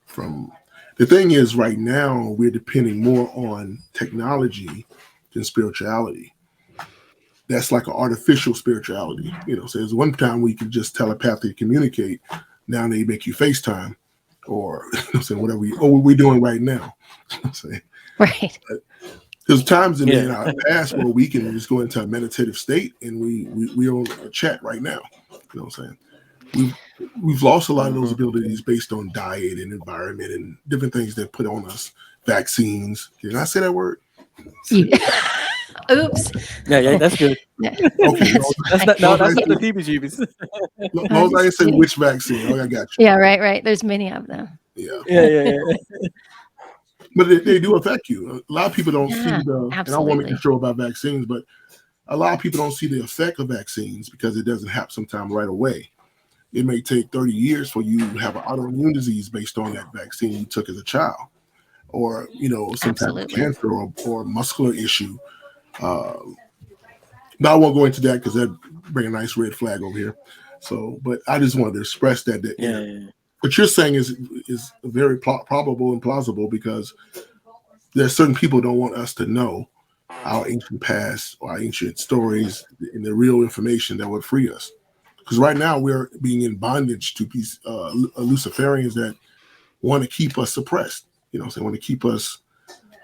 From the thing is, right now we're depending more on technology than spirituality. That's like an artificial spirituality. So there's one time we could just telepathically communicate. Now they make you FaceTime or whatever we're doing right now. Right. There's times in our past where we can just go into a meditative state and we're on a chat right now. You know what I'm saying? we've lost a lot of those abilities based on diet and environment and different things that put on us. Vaccines. Did I say that word? Oops. Yeah, that's good. Okay. That's not the PBGBs. Long as I didn't say which vaccine. Oh, I got you. Yeah, right. There's many of them. Yeah. But they do affect you. A lot of people don't see the, absolutely. and I want to make sure about vaccines, but a lot of people don't see the effect of vaccines because it doesn't happen sometimes right away. It may take 30 years for you to have an autoimmune disease based on that vaccine you took as a child, or, some type of cancer or muscular issue. Now I won't go into that because that bring a nice red flag over here. So, but I just wanted to express that what you're saying is very probable and plausible, because there's certain people don't want us to know our ancient past or our ancient stories and the real information that would free us. Because right now we're being in bondage to these Luciferians that want to keep us suppressed. They want to keep us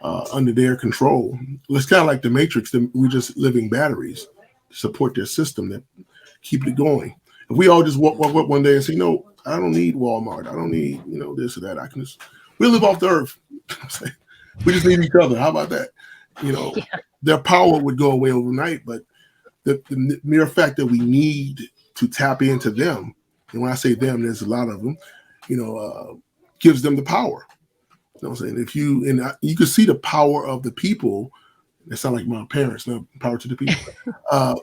under their control. It's kind of like the Matrix. We're just living batteries to support their system that keep it going. If we all just walk up one day and say, I don't need Walmart. I don't need, this or that. We live off the earth. We just need each other. How about that? Their power would go away overnight, but the mere fact that we need to tap into them, and when I say them, there's a lot of them, gives them the power. You know what I'm saying? You can see the power of the people. It sounds like my parents, not power to the people.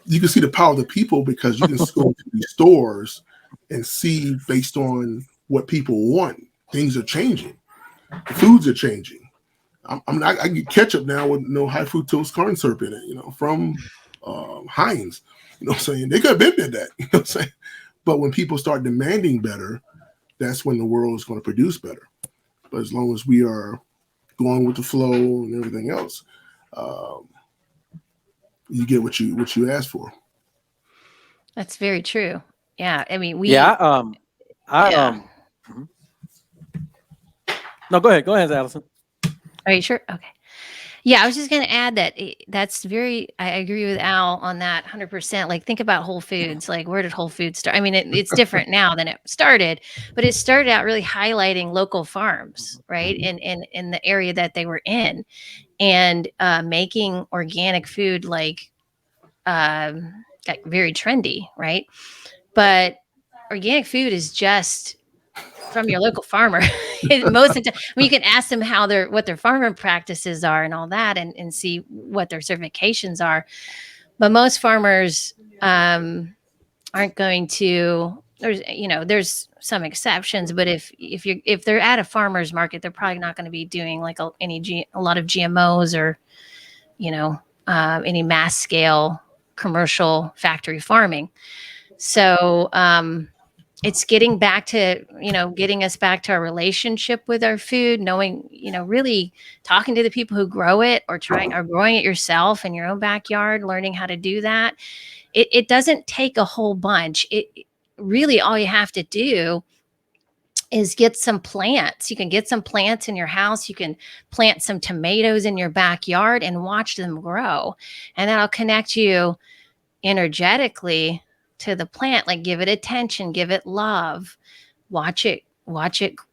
You can see the power of the people because you can go to these stores and see based on what people want. Things are changing. The foods are changing. I get ketchup now with no high fructose corn syrup in it, from Heinz. You know what I'm saying? They could have been did that. You know what I'm saying? But when people start demanding better, that's when the world is going to produce better. But as long as we are going with the flow and everything else, you get what you ask for. That's very true. Yeah, I mean, No, go ahead, Allison. Are you sure? Okay. Yeah, I was just going to add that I agree with Al on that 100%. Like, think about Whole Foods. Like, where did Whole Foods start? I mean, it's different now than it started, but it started out really highlighting local farms, right? In the area that they were in, and making organic food like very trendy, right? But organic food is just from your local farmer. Most of the time, you can ask them what their farming practices are and all that, and see what their certifications are. But most farmers aren't going to. There's some exceptions, but if they're at a farmer's market, they're probably not going to be doing like a lot of GMOs or any mass scale commercial factory farming. So it's getting us back to our relationship with our food, knowing, really talking to the people who grow it or growing it yourself in your own backyard, learning how to do that. It doesn't take a whole bunch. It really, all you have to do is get some plants. You can get some plants in your house. You can plant some tomatoes in your backyard and watch them grow. And that'll connect you energetically to the plant. Like, give it attention, give it love, watch it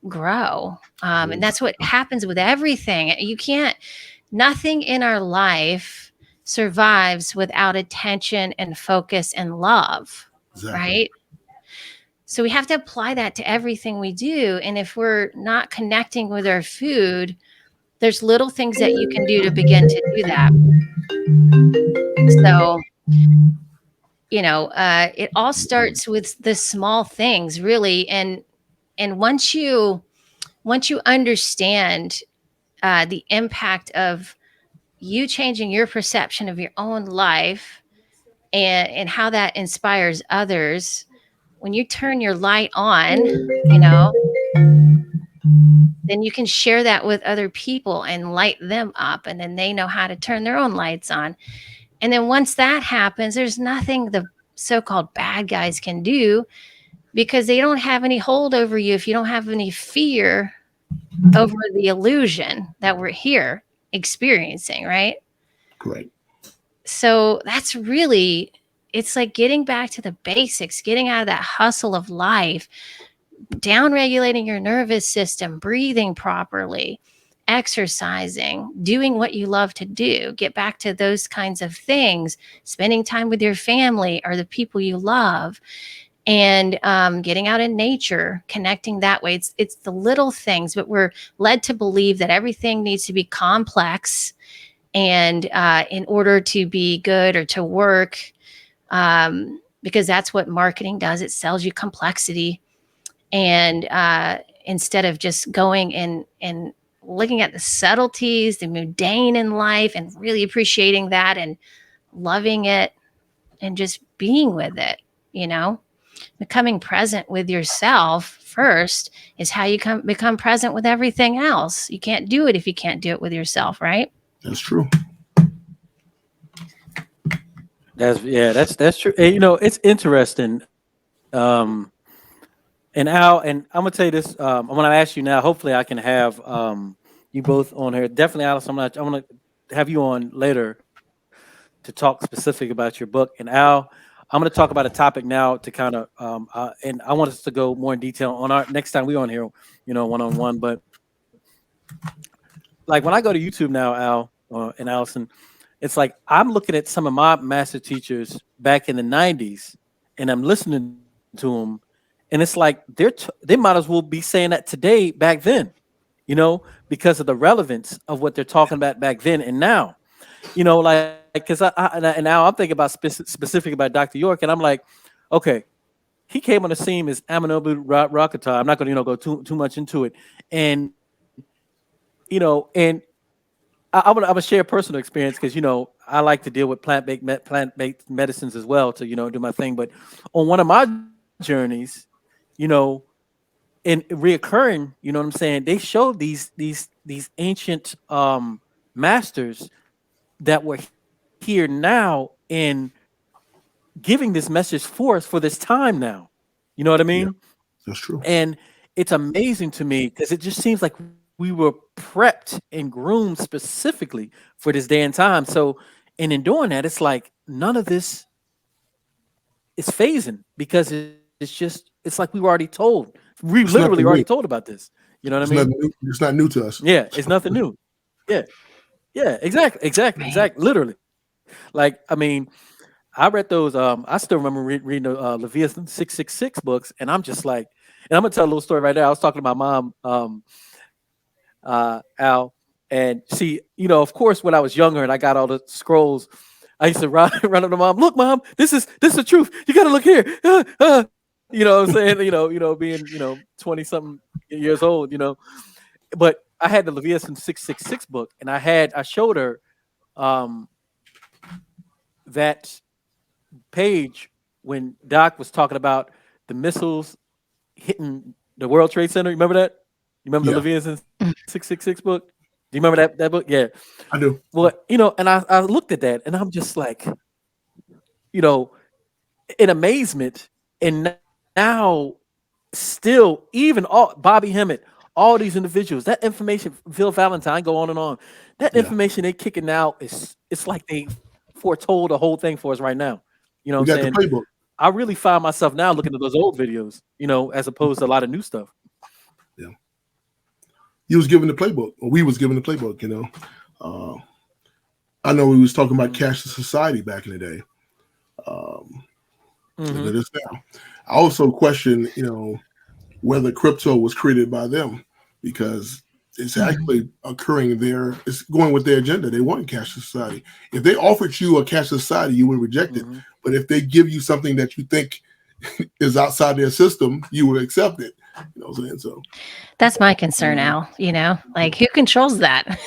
grow. And that's what happens with everything. Nothing in our life survives without attention and focus and love. Exactly. Right? So we have to apply that to everything we do. And if we're not connecting with our food, there's little things that you can do to begin to do that. So, it all starts with the small things, really. And once you understand the impact of you changing your perception of your own life and how that inspires others, when you turn your light on, then you can share that with other people and light them up, and then they know how to turn their own lights on. And then once that happens, there's nothing the so-called bad guys can do, because they don't have any hold over you if you don't have any fear over the illusion that we're here experiencing, right? Correct. So that's really it's like getting back to the basics, getting out of that hustle of life, down regulating your nervous system, breathing properly, exercising, doing what you love to do, get back to those kinds of things, spending time with your family or the people you love, and getting out in nature, connecting that way. It's the little things, but we're led to believe that everything needs to be complex, and in order to be good or to work, because that's what marketing does. It sells you complexity, and instead of just going and looking at the subtleties, the mundane in life, and really appreciating that and loving it and just being with it, becoming present with yourself first is how you become present with everything else. You can't do it if you can't do it with yourself, right? That's true. That's true. And, it's interesting. And Al, and I'm gonna tell you this. I'm gonna ask you now. Hopefully, I can have you both on here. Definitely, Alice. I'm gonna have you on later to talk specific about your book. And Al, I'm gonna talk about a topic now to kind of and I want us to go more in detail on our next time we're on here, one-on-one. But like when I go to YouTube now, Al and Allison, it's like I'm looking at some of my master teachers back in the '90s, and I'm listening to them. And it's like they might as well be saying that today, back then, because of the relevance of what they're talking about back then and now, because and now I'm thinking about specific about Dr. York, and I'm like, okay, he came on the scene as Amanobu Rakata. I'm not going to go too much into it, and and I'm gonna share a personal experience because I like to deal with plant-based medicines as well to do my thing. But on one of my journeys, and reoccurring, what I'm saying, they showed these ancient masters that were here now and giving this message for us for this time now. You know what I mean? Yeah, that's true. And it's amazing to me because it just seems like we were prepped and groomed specifically for this day and time. So, and in doing that, it's like none of this is phasing because it's like we were already told. We literally already told about this. You know what I mean? It's not new to us. Yeah, it's nothing new. Yeah, exactly. Literally. Like, I mean, I read those. I still remember reading the Leviathan 666 books, and I'm just like, and I'm gonna tell a little story right now. I was talking to my mom, Al, and she, of course, when I was younger and I got all the scrolls, I used to run up to mom. Look, mom, this is the truth. You gotta look here. You know what I'm saying? Being 20 something years old. But I had the Leviathan 666 book, and I showed her that page when Doc was talking about the missiles hitting the World Trade Center. You remember that? You remember the Leviathan 666 book? Do you remember that book? Yeah, I do. Well, and I looked at that, and I'm just like, in amazement. And now, still, even Bobby Hemmett, all these individuals, that information, Phil Valentine, go on and on. That information they kicking out it's like they foretold the whole thing for us right now. You know what I'm saying? The playbook. I really find myself now looking at those old videos, as opposed to a lot of new stuff. Yeah. You was given the playbook, or we was given the playbook, I know we was talking about cashless society back in the day. Look at this now. I also question, whether crypto was created by them, because it's actually occurring there. It's going with their agenda. They want cashless society. If they offered you a cashless society, you would reject it. But if they give you something that you think is outside their system, you would accept it. You know what I'm saying? So that's my concern, Al. Like who controls that?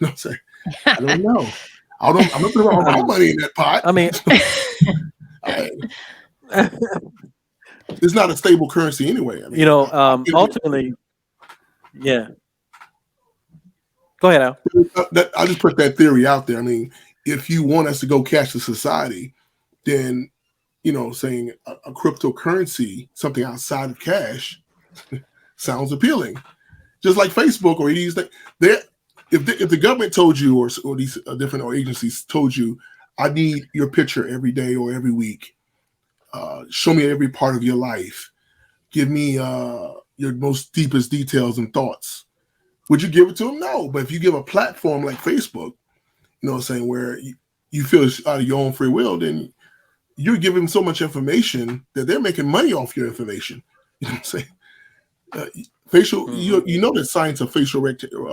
No, sorry. I don't know. I'm not putting all my money in that pot. I mean, it's not a stable currency anyway. I mean, ultimately, yeah. Go ahead, Al. I just put that theory out there. I mean, if you want us to go cashless society, then saying a cryptocurrency, something outside of cash, sounds appealing. Just like Facebook or these things. If the government told you, or these different agencies told you, I need your picture every day or every week. Show me every part of your life. Give me your most deepest details and thoughts. Would you give it to them? No. But if you give a platform like Facebook, you know what I'm saying, where you feel it's out of your own free will, then you're giving them so much information that they're making money off your information. You know what I'm saying? Facial, you know the science of facial recognition.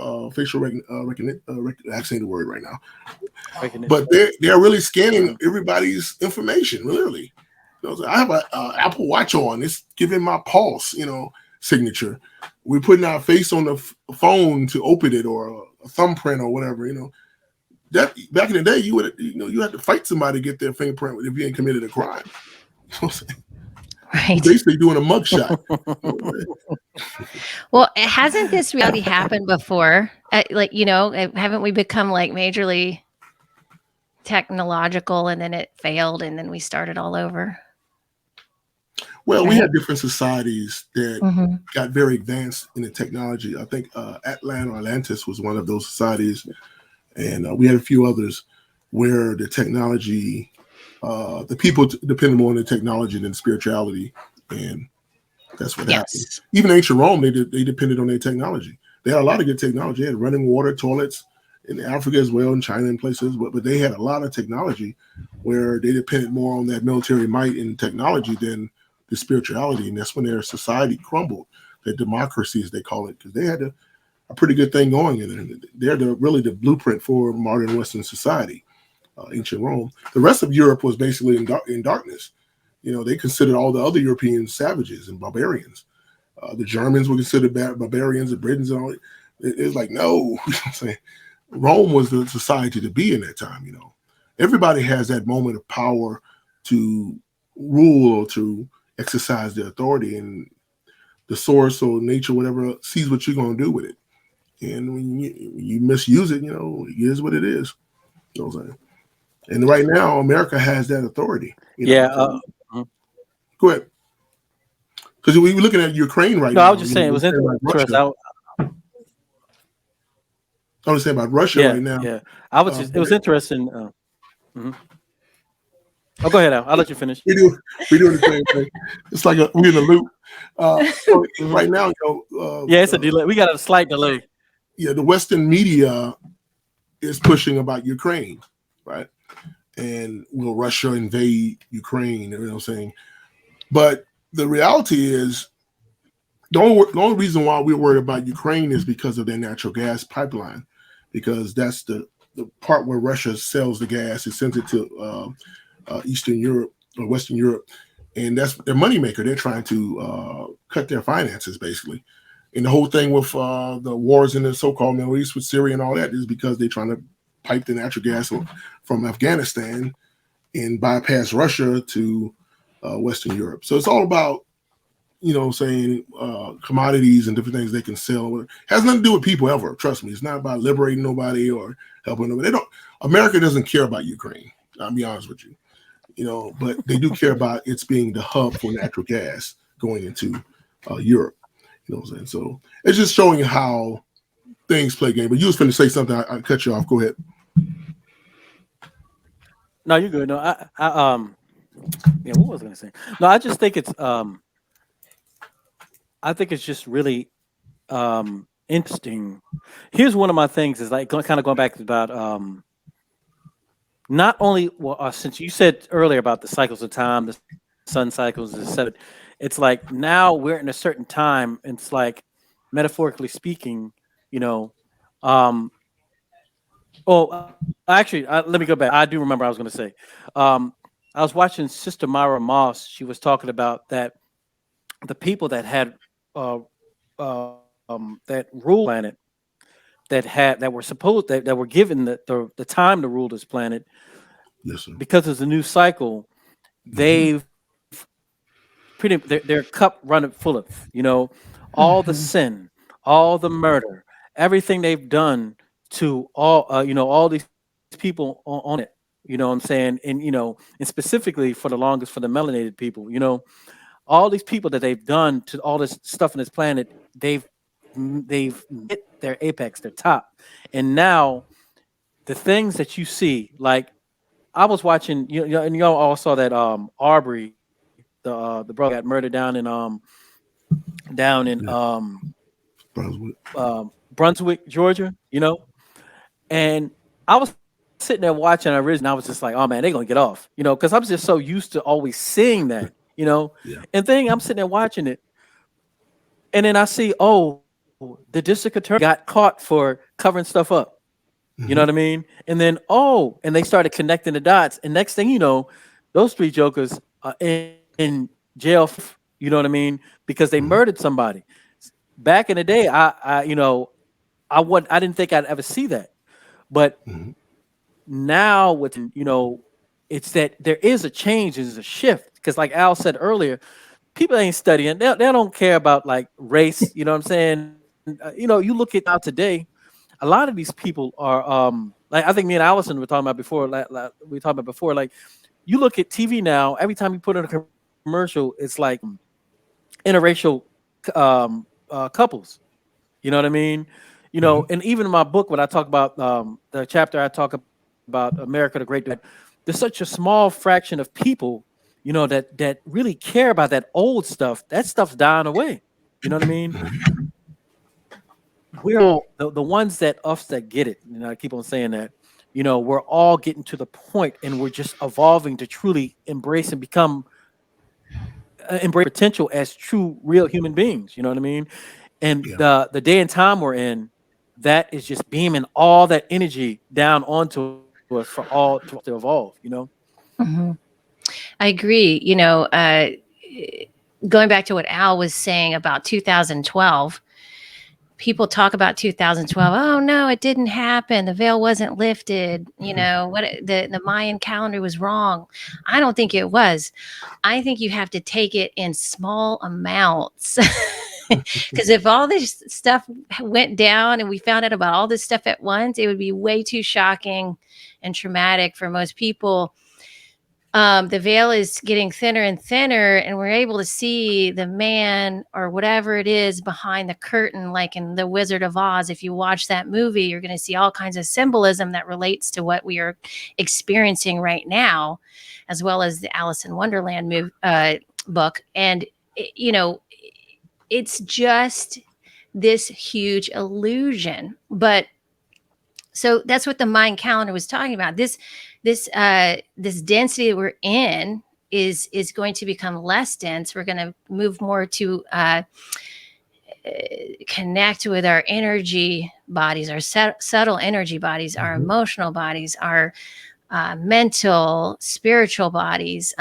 I say the word right now, but they're really scanning everybody's information. Really, you know, I have an Apple Watch on. It's giving my pulse, you know, signature. We're putting our face on the phone to open it, or a thumbprint or whatever. You know, that back in the day, you had to fight somebody to get their fingerprint if you ain't committed a crime. You know what I'm saying? Right. Basically doing a mugshot. Well, hasn't this reality happened before? Like, you know, haven't we become like majorly technological, and then it failed, and then we started all over? Well, Right. we had different societies that got very advanced in the technology. I think Atlantis was one of those societies, and we had a few others where the technology, the people depended more on the technology than spirituality, and that's what happened. Even ancient Rome, they depended on their technology. They had a lot of good technology. They had running water, toilets in Africa as well, in China and places, but they had a lot of technology where they depended more on that military might and technology than the spirituality, and that's when their society crumbled. Their democracy, as they call it, because they had a pretty good thing going in it. They're really the blueprint for modern Western society, ancient Rome. The rest of Europe was basically in darkness. You know, they considered all the other Europeans savages and barbarians. The Germans were considered barbarians, the Britons and all. It was like, no, you know what I'm saying? Rome was the society to be in that time. You know, everybody has that moment of power to rule or to exercise their authority, and the source or nature, whatever, sees what you're going to do with it. And when you misuse it, you know, it is what it is. You know what I'm saying? And right now, America has that authority. You know, go ahead. Because we were looking at Ukraine right now. I was just saying it was interesting. I was saying about Russia right now. Yeah, I was just. It was interesting. Oh, go ahead, Al. I'll let you finish. We doing the same thing. It's like we're in a loop. Right now, you know, it's a delay. We got a slight delay. Yeah, the Western media is pushing about Ukraine, right? And will Russia invade Ukraine? You know what I'm saying? But the reality is, the only reason why we're worried about Ukraine is because of their natural gas pipeline, because that's the part where Russia sells the gas. It sends it to Eastern Europe or Western Europe, and that's their moneymaker. They're trying to cut their finances, basically. And the whole thing with the wars in the so-called Middle East with Syria and all that is because they're trying to pipe the natural gas from Afghanistan and bypass Russia to Western Europe. So it's all about, you know, saying commodities and different things they can sell. It has nothing to do with people ever. Trust me. It's not about liberating nobody or helping nobody. America doesn't care about Ukraine. I'll be honest with you. You know, but they do care about it's being the hub for natural gas going into Europe. You know what I'm saying? So it's just showing you how things play game. But you was finna say something. I cut you off. Go ahead. No, you're good. No, what was I gonna say? No, I just think it's I think it's just really interesting. Here's one of my things is like kind of going back about not only since you said earlier about the cycles of time, the sun cycles, etc. It's like now we're in a certain time. And it's like metaphorically speaking, you know. Actually, let me go back. I do remember I was going to say. I was watching Sister Myra Moss. She was talking about that the people that had that rule planet that were supposed that were given the time to rule this planet. Yes, sir. Because it's a new cycle, they've their cup running full of, you know, all the sin, all the murder, everything they've done to all you know, all these people on it. You know what I'm saying? And you know, and specifically for the longest for the melanated people, you know, all these people that they've done to all this stuff on this planet, they've hit their apex, their top. And now the things that you see, like I was watching, and y'all all saw that Arbery, the brother got murdered down in Yeah. Brunswick. Brunswick, Georgia. And I was sitting there watching originally, and I was just like, oh man, they're gonna get off, because I'm just so used to always seeing that. Yeah. And thing I'm sitting there watching it, and then I see, oh, the district attorney got caught for covering stuff up. You know what I Hmm. mean? And then, oh, and they started connecting the dots. And next thing you know, those three jokers are in jail. You know what I mean? Because they Hmm. murdered somebody. Back in the day, I didn't think I'd ever see that. But Hmm. now it's that there is a change, there's a shift. Because like Al said earlier, people ain't studying. They don't care about like race. You know what I'm saying? You look at now today, a lot of these people are like I think me and Allison were talking about before. We were talking about before. Like you look at TV now, every time you put in a commercial, it's like interracial couples. You know what I mean? Hmm. And even in my book, when I talk about the chapter, I talk about America the Great Divide. There's such a small fraction of people, that really care about that old stuff. That stuff's dying away. You know what I mean? We're all the ones that get it. I keep on saying that. We're all getting to the point, and we're just evolving to truly embrace and become embrace potential as true, real human beings. You know what I mean? And Yeah. the day and time we're in, that is just beaming all that energy down onto us for all to evolve. Mhm. I agree. Going back to what Al was saying about 2012, people talk about 2012. Oh no, it didn't happen. The veil wasn't lifted. The Mayan calendar was wrong. I don't think it was. I think you have to take it in small amounts. Because if all this stuff went down and we found out about all this stuff at once, it would be way too shocking and traumatic for most people. The veil is getting thinner and thinner, and we're able to see the man or whatever it is behind the curtain, like in The Wizard of Oz. If you watch that movie, you're going to see all kinds of symbolism that relates to what we are experiencing right now, as well as the Alice in Wonderland book. And, it's just this huge illusion. But so that's what the mind calendar was talking about. This density that we're in is going to become less dense. We're going to move more to connect with our energy bodies, our subtle energy bodies, our Hmm. emotional bodies, our mental, spiritual bodies,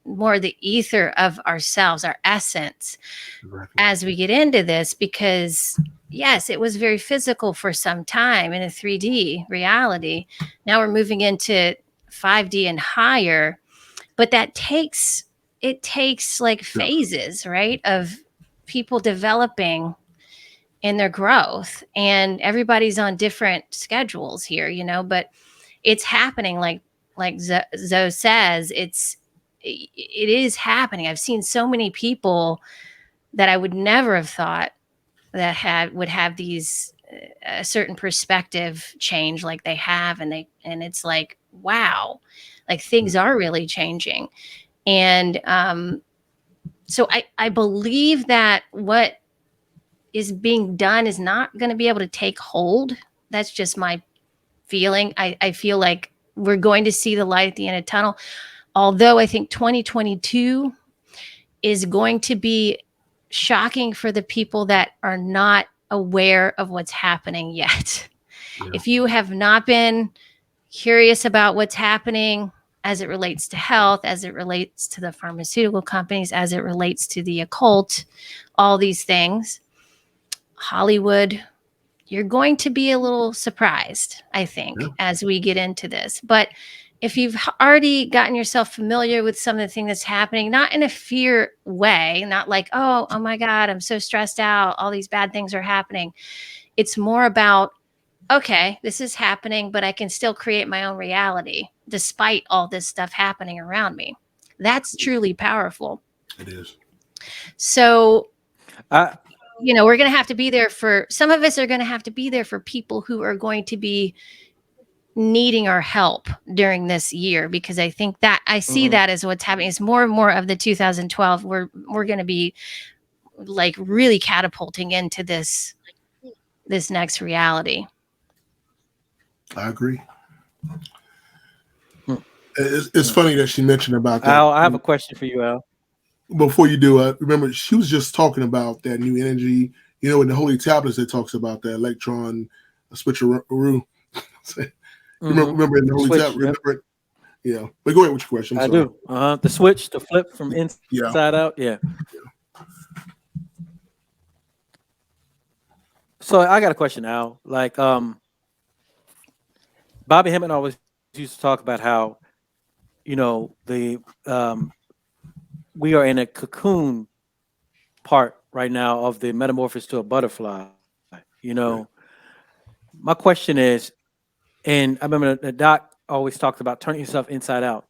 more the ether of ourselves, our essence, Exactly. as we get into this, because yes, it was very physical for some time in a 3D reality. Now we're moving into 5D and higher, but it takes like Yeah. phases, right, of people developing in their growth, and everybody's on different schedules here, but it's happening, like Zoe says. It is happening. I've seen so many people that I would never have thought that would have these a certain perspective change like they have, and it's like, wow, like things are really changing. And so I believe that what is being done is not going to be able to take hold. That's just my feeling. I feel like we're going to see the light at the end of the tunnel, although I think 2022 is going to be shocking for the people that are not aware of what's happening yet. Yeah. If you have not been curious about what's happening as it relates to health, as it relates to the pharmaceutical companies, as it relates to the occult, all these things, Hollywood, you're going to be a little surprised, I Yeah. think, as we get into this. But if you've already gotten yourself familiar with some of the things that's happening, not in a fear way, not like, oh my God, I'm so stressed out, all these bad things are happening. It's more about, okay, this is happening, but I can still create my own reality despite all this stuff happening around me. That's truly powerful. It is. So, I we're going to have to be there for some of us, are going to have to be there for people who are going to be needing our help during this year, because I think that I see that as what's happening is more and more of the 2012 we're going to be like really catapulting into this next reality. I agree. It's funny that she mentioned about that. Al, I have a question for you, Al. Before you do, remember she was just talking about that new energy. You know, in the Holy Tablets, it talks about the electron switcheroo. remember in the Holy Tablet? Remember it? Yeah. But go ahead with your question. I do. The switch, the flip from inside out. Yeah. So I got a question, Al. Like, Bobby Hemmett always used to talk about how, you know, we are in a cocoon part right now of the metamorphosis to a butterfly. You know, my question is, and I remember the doc always talked about turning yourself inside out.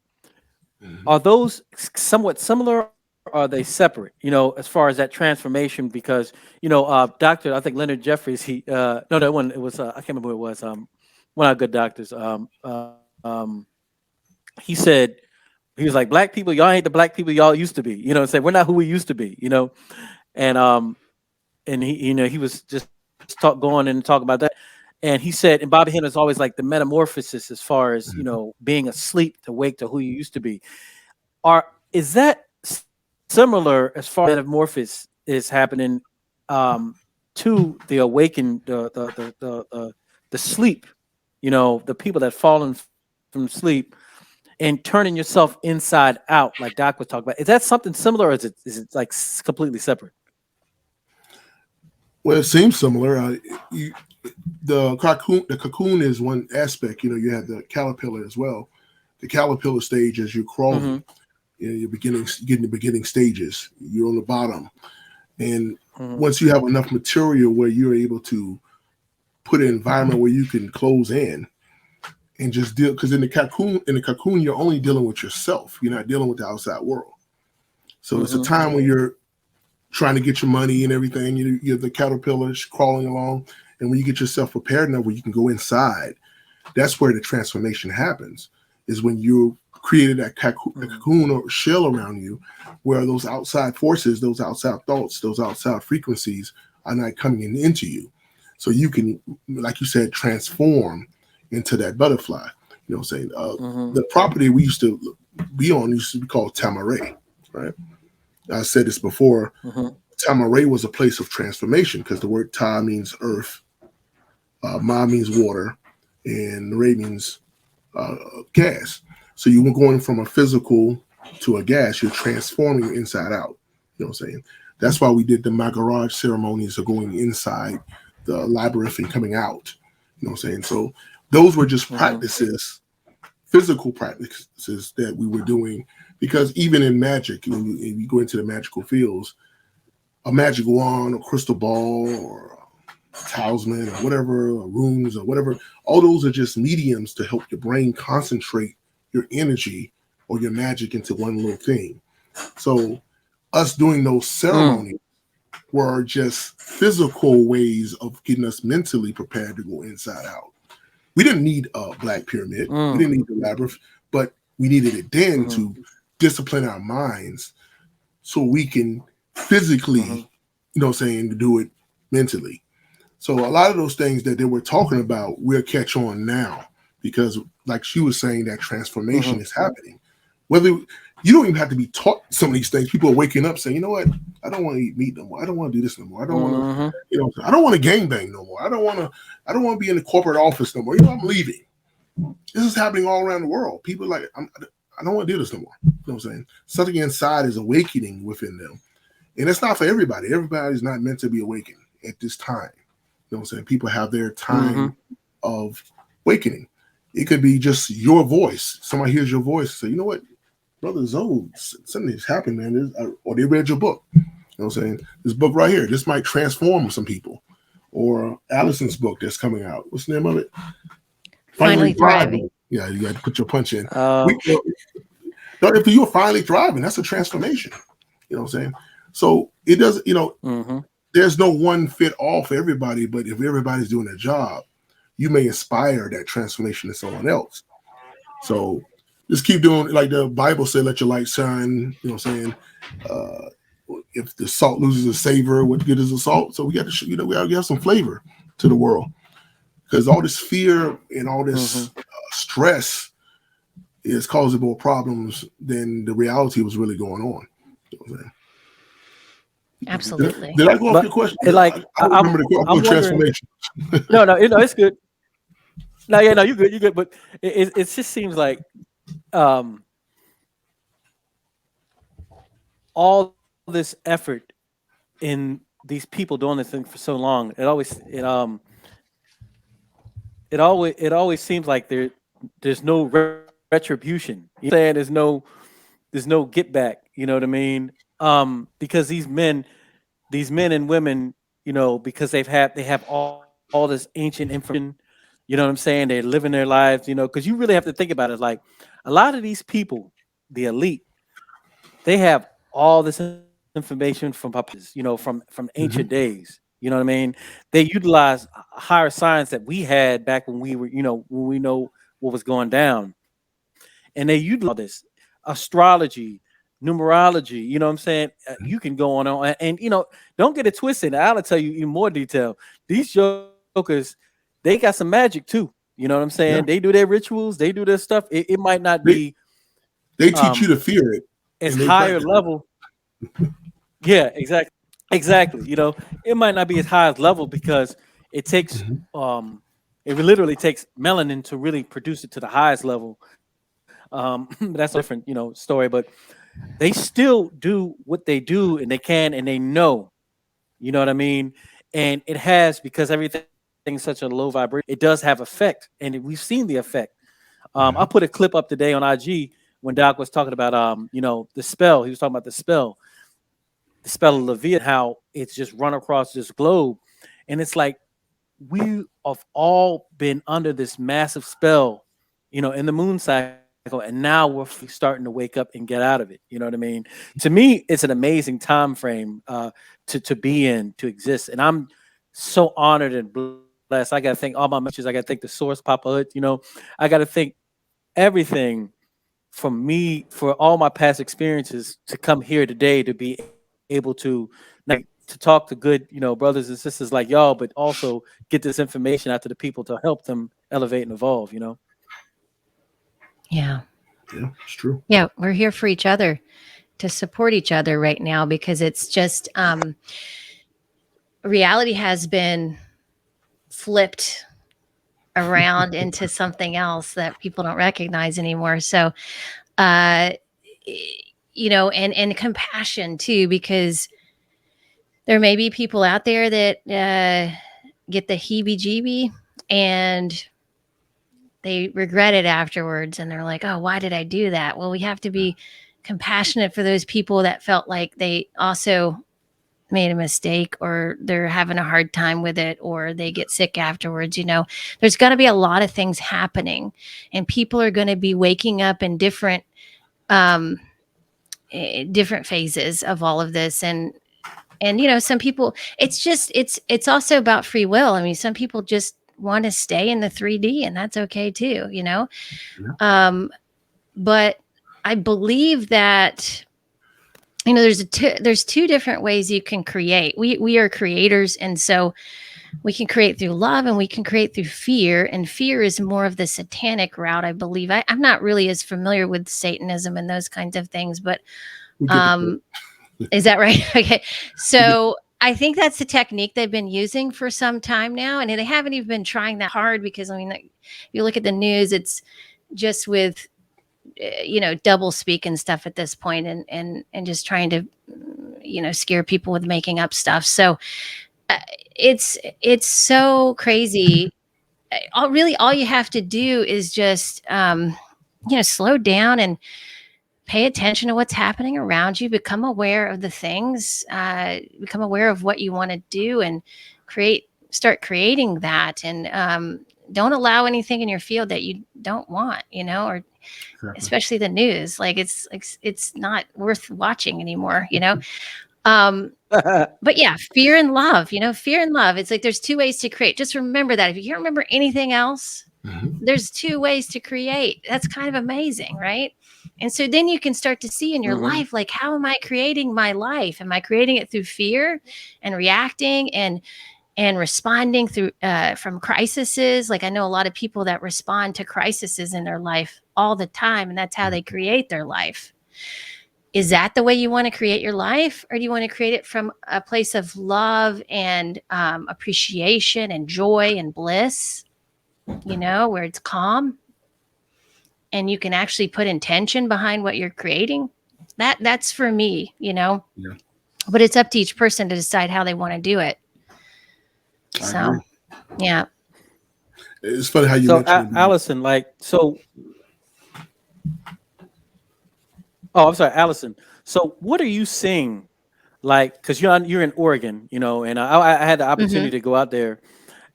Are those somewhat similar? Or are they separate? You know, as far as that transformation, because you know, Doctor, I think Leonard Jeffries, he no, that one it was I can't remember who it was. One of our good doctors. He said he was like, black people, y'all ain't the black people y'all used to be. You know, say we're not who we used to be. You know, and he, you know, he was just going and talk about that. And he said, and Bobby Hemmett is always like the metamorphosis as far as, you know, being asleep to wake to who you used to be. Is that similar as far as metamorphosis is happening to the awakened, the sleep, you know, the people that fallen from sleep and turning yourself inside out, like Doc was talking about? Is that something similar, or is it like completely separate? Well, it seems similar. The cocoon is one aspect. You know, you have the caterpillar as well. The caterpillar stage, as you're crawling, you know, you're getting the beginning stages. You're on the bottom, and once you have enough material where you're able to put an environment where you can close in and just deal, because in the cocoon, you're only dealing with yourself. You're not dealing with the outside world. So it's a time when you're trying to get your money and everything. You're the caterpillars crawling along. And when you get yourself prepared enough where you can go inside, that's where the transformation happens, is when you created that cocoon or shell around you, where those outside forces, those outside thoughts, those outside frequencies are not coming into you. So you can, like you said, transform into that butterfly. You know what I'm saying? The property we used to be on used to be called Tamaray, right? I said this before. Tamaray was a place of transformation because the word Ta means earth, Ma means water, and Ray means gas. So you were going from a physical to a gas. You're transforming inside out. You know what I'm saying? That's why we did the Magaraj ceremonies of going inside the labyrinth and coming out. You know what I'm saying? So those were just practices, physical practices that we were doing. Because even in magic, when you go into the magical fields, a magic wand, a crystal ball, or a talisman, or whatever, or runes, or whatever, all those are just mediums to help your brain concentrate your energy or your magic into one little thing. So us doing those ceremonies were just physical ways of getting us mentally prepared to go inside out. We didn't need a black pyramid. We didn't need the labyrinth, but we needed it then to discipline our minds so we can physically, you know what I'm saying, to do it mentally. So a lot of those things that they were talking about, we'll catch on now, because like she was saying, that transformation is happening. Whether you don't even have to be taught some of these things. People are waking up saying, you know what, I don't want to eat meat no more. I don't want to do this no more. I don't want to, you know, I don't want to gangbang no more. I don't want to be in the corporate office no more. You know, I'm leaving. This is happening all around the world. People are like, I don't want to do this no more. You know what I'm saying? Something inside is awakening within them. And it's not for everybody. Everybody's not meant to be awakened at this time. You know what I'm saying? People have their time of awakening. It could be just your voice. Somebody hears your voice and say, you know what, Brother Zoe, something's happened, man. Or they read your book. You know what I'm saying? This book right here, this might transform some people. Or Allison's book that's coming out. What's the name of it? Finally Thriving. Yeah, you got to put your punch in. If you're finally thriving, that's a transformation. You know what I'm saying? So it doesn't, you know, there's no one fit all for everybody, but if everybody's doing their job, you may inspire that transformation in someone else. So just keep doing, like the Bible said, let your light shine. You know what I'm saying? If the salt loses its savor, what good is the salt? So we got to, we got to have some flavor to the world, because all this fear and all this stress is causing more problems than the reality was really going on. You know what I'm saying? Absolutely. Did I go off your question? Like, I don't remember the transformation. No, it's good. No, yeah, no, you're good. But it just seems like all this effort in these people doing this thing for so long, it always seems like there's no retribution. You know what I'm saying? There's no get back. You know what I mean? Because these men and women, because they have all this ancient information. You know what I'm saying? They're living their lives. Because you really have to think about it. Like, a lot of these people, the elite, they have all this information from from ancient days. You know what I mean? They utilize higher science that we had back when we were, when we know what was going down, and they utilize this astrology, numerology. You know what I'm saying? You can go on, and don't get it twisted. I'll tell you in more detail. These jokers, they got some magic too. You know what I'm saying? Yeah. They do their rituals, they do their stuff. It might not be. They teach you to fear it. It's higher level. Yeah, exactly. It might not be as high as level because it takes it literally takes melanin to really produce it to the highest level. That's a different, story, but they still do what they do, and they can, and they know, you know what I mean? And it has, because everything's such a low vibration, it does have effect, and we've seen the effect. I put a clip up today on IG when Doc was talking about, the spell. He was talking about the spell of Leviathan, how it's just run across this globe. And it's like, we have all been under this massive spell, in the moon cycle. And now we're starting to wake up and get out of it. You know what I mean? To me, it's an amazing time frame to be in, to exist. And I'm so honored and blessed. I got to thank all my mentors. I got to thank the source, Papa Hood. I got to thank everything from me for all my past experiences to come here today to be able to talk to good, brothers and sisters like y'all, but also get this information out to the people to help them elevate and evolve. Yeah. Yeah, it's true. Yeah, we're here for each other, to support each other right now, because it's just reality has been flipped around into something else that people don't recognize anymore. So, and compassion too, because there may be people out there that get the heebie-jeebie and they regret it afterwards, and they're like, oh, why did I do that? Well, we have to be compassionate for those people that felt like they also made a mistake, or they're having a hard time with it, or they get sick afterwards. There's going to be a lot of things happening, and people are going to be waking up in different phases of all of this. And some people, it's also about free will. I mean, some people just want to stay in the 3D, and that's okay too, Yeah. But I believe that, there's two different ways you can create. We are creators, and so we can create through love, and we can create through fear. And fear is more of the satanic route, I believe. I'm not really as familiar with Satanism and those kinds of things, but is that right? Okay. So I think that's the technique they've been using for some time now. And they haven't even been trying that hard, because, if you look at the news, it's just with, double speak and stuff at this point, and just trying to, scare people with making up stuff. So it's so crazy. All you have to do is just, slow down and pay attention to what's happening around you, become aware of the things, become aware of what you want to do, and start creating that. And don't allow anything in your field that you don't want, or especially the news. Like, it's not worth watching anymore, But yeah, fear and love, fear and love. It's like there's two ways to create. Just remember that. If you can't remember anything else, there's two ways to create. That's kind of amazing, right? And so then you can start to see in your life, like, how am I creating my life? Am I creating it through fear and reacting and responding through from crises? Like, I know a lot of people that respond to crises in their life all the time, and that's how they create their life. Is that the way you want to create your life? Or do you want to create it from a place of love and appreciation and joy and bliss, where it's calm and you can actually put intention behind what you're creating? That's for me, Yeah. But it's up to each person to decide how they want to do it. So, yeah. It's funny how you So, mentioned Allison, oh, I'm sorry, Allison. So, what are you seeing? Like, because you're in Oregon, and I had the opportunity to go out there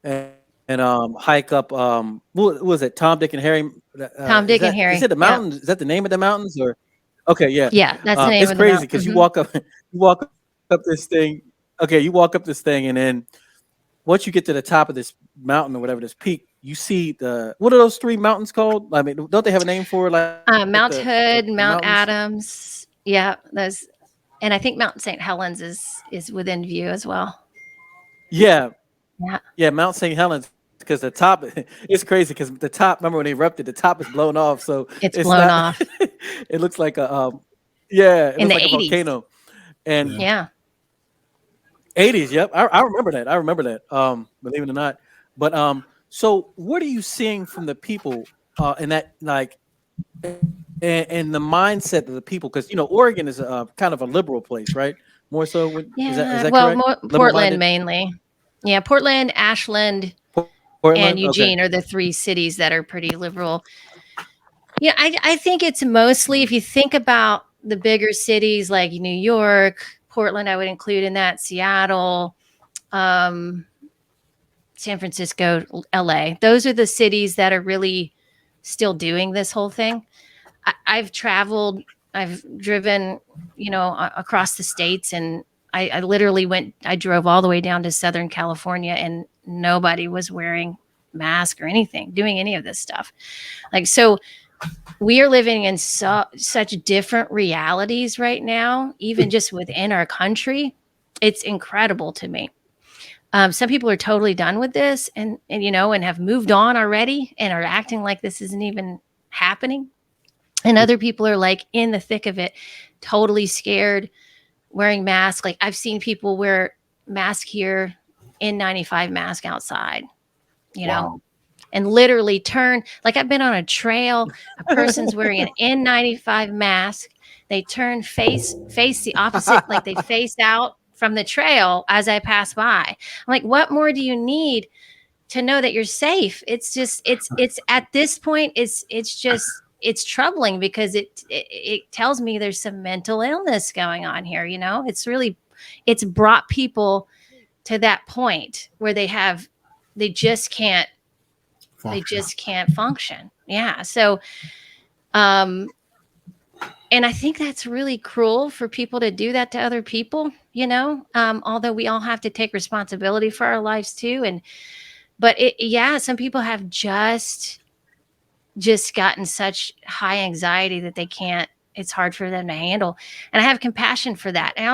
and hike up. What was it? Tom, Dick, and Harry. Tom, Dick, and Harry. Is it the mountains? Is that the name of the mountains? Or okay, yeah, Yeah, that's the name it's of the crazy mountain. because you walk up this thing. Okay, you walk up this thing, and then once you get to the top of this mountain or whatever, this peak, you see what are those three mountains called? I mean, don't they have a name for it? Like Mount Hood, Mount mountains? Adams. Yeah, those, and I think Mount St. Helens is within view as well. Yeah, Yeah. Mount St. Helens. Because the top, it's crazy. Because the top, remember when they erupted, the top is blown off, so It's blown off. It looks like a it In looks the like a 80s. volcano. And Yeah. 80s, yep, I remember that. I remember that. Believe it or not. But so what are you seeing from the people in that, like, and the mindset of the people? Because Oregon is kind of a liberal place, right? More so. Is that well, correct? Portland mainly. Yeah, Portland, Ashland, Portland, and Eugene are the three cities that are pretty liberal. Yeah, I think it's mostly, if you think about the bigger cities like New York, Portland, I would include in that, Seattle, San Francisco, LA. Those are the cities that are really still doing this whole thing. I've traveled, I've driven, across the states, and I literally I drove all the way down to Southern California, and nobody was wearing mask or anything, doing any of this stuff. Like, so we are living in such different realities right now, even just within our country. It's incredible to me. Some people are totally done with this and have moved on already and are acting like this isn't even happening. And other people are like in the thick of it, totally scared, wearing masks. Like, I've seen people wear mask here, N95 mask outside, Wow. and literally turn. Like, I've been on a trail, a person's wearing an N95 mask. They turn face the opposite, like they face out from the trail as I pass by. I'm like, what more do you need to know that you're safe? It's just, it's at this point, it's troubling, because it tells me there's some mental illness going on here. It's brought people to that point where they just can't function. Yeah. So, and I think that's really cruel for people to do that to other people, although we all have to take responsibility for our lives too. But some people have just gotten such high anxiety that it's hard for them to handle. And I have compassion for that. And I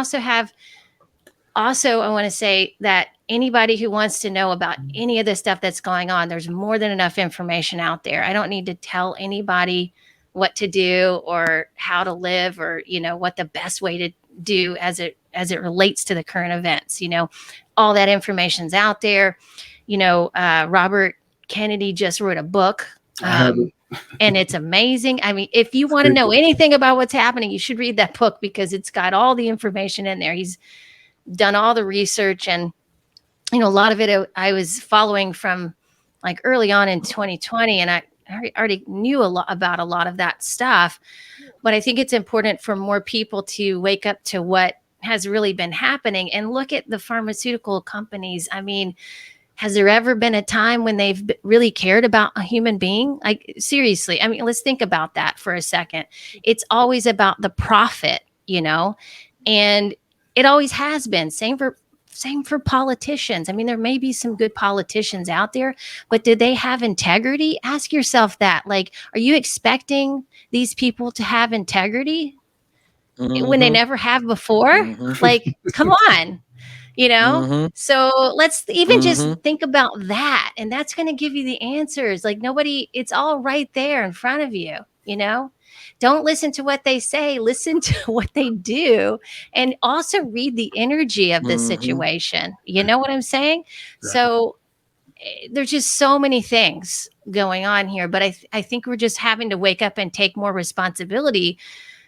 want to say that anybody who wants to know about any of the stuff that's going on, there's more than enough information out there. I don't need to tell anybody what to do or how to live, or, what the best way to do as it relates to the current events. All that information's out there. Robert Kennedy just wrote a book, and it's amazing. I mean, if you want to know anything about what's happening, you should read that book, because it's got all the information in there. He's done all the research, and a lot of it I was following from like early on in 2020, and I already knew a lot about a lot of that stuff. But I think it's important for more people to wake up to what has really been happening and look at the pharmaceutical companies. I mean, has there ever been a time when they've really cared about a human being? Like, seriously, I mean, let's think about that for a second. It's always about the profit, and It always has been. Same for politicians. I mean, there may be some good politicians out there, but did they have integrity? Ask yourself that. Like, are you expecting these people to have integrity when they Mm-hmm. never have before? Mm-hmm. Like, come on, you know? Mm-hmm. So let's even just Mm-hmm. think about that. And that's going to give you the answers. Like, nobody, it's all right there in front of you, you know? Don't listen to what they say, listen to what they do, and also read the energy of the Mm-hmm. situation. You know what I'm saying? Exactly. So there's just so many things going on here, but I think we're just having to wake up and take more responsibility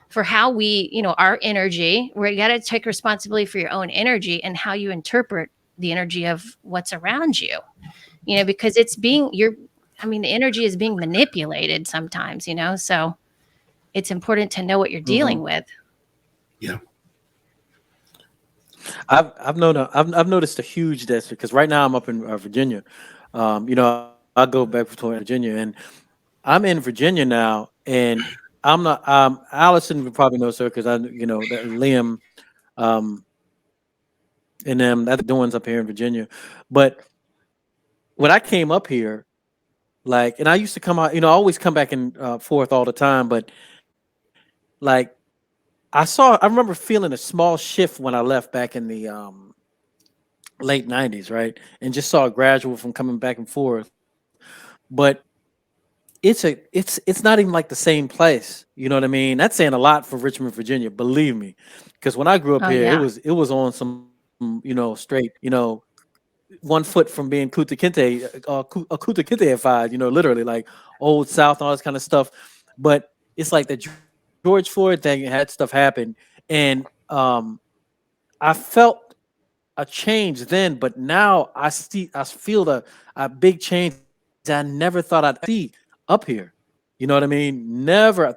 for how we, our energy. We got to take responsibility for your own energy and how you interpret the energy of what's around you, because the energy is being manipulated sometimes, so it's important to know what you're Mm-hmm. dealing with. Yeah. I've noticed a huge difference because right now I'm up in Virginia. I go back between Virginia, and I'm in Virginia now, and I'm not. Allison would probably know, sir, because that Liam, um, and them that's doing up here in Virginia. But when I came up here, like, and I used to come out, I always come back and forth all the time, but like I remember feeling a small shift when I left back in the late '90s, right, and just saw a gradual from coming back and forth. But it's not even like the same place. You know what I mean? That's saying a lot for Richmond, Virginia. Believe me, because when I grew up Oh here, it yeah. was it was on some straight 1 foot from being Kuta Kinte, Kuta Kinte-ified, literally like old South and all this kind of stuff. But it's like the George Floyd thing had stuff happen, and I felt a change then, but now I feel a big change I never thought I'd see up here. You know what I mean? Never. I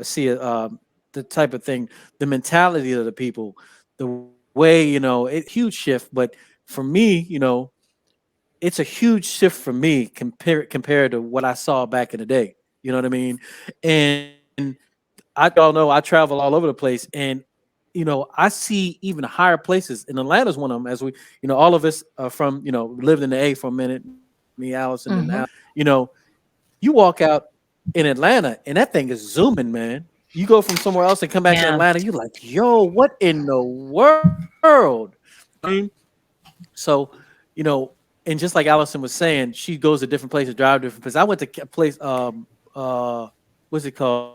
see the type of thing, the mentality of the people, the way huge shift. But for me, it's a huge shift for me compared to what I saw back in the day. You know what I mean? And I y'all know I travel all over the place, and I see even higher places. And Atlanta's one of them. As all of us are from, lived in the A for a minute. Me, Allison, and Al. Hmm. You know, you walk out in Atlanta, and that thing is zooming, man. You go from somewhere else and come back to Yeah. Atlanta, you're like, yo, what in the world? I mean, so and just like Allison was saying, she goes to different places, drive to different places. I went to a place, what's it called?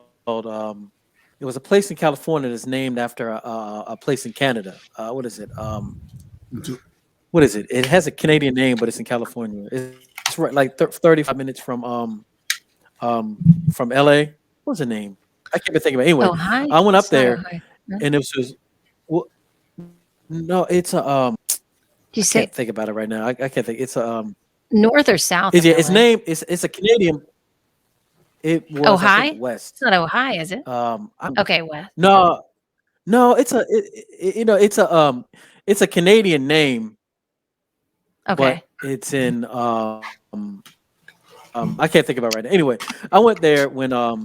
It was a place in California that's named after a place in Canada. What is it? What is it? It has a Canadian name, but it's in California. It's right like 35 minutes from LA. What was the name? I can't even think of it. Anyway, Oh hi. I went up It's not there, Ohio. Huh? and it was just, well, no, it's a Do you I can't say think about it right now. I can't think. It's a north or south is of it, its LA? name? It's a Canadian. It was, I think, Ohio? It's West. not Ohio, is it? I'm Okay, west. no, no. It's a Canadian name, Okay. but it's in I can't think about it right now. Anyway, I went there when the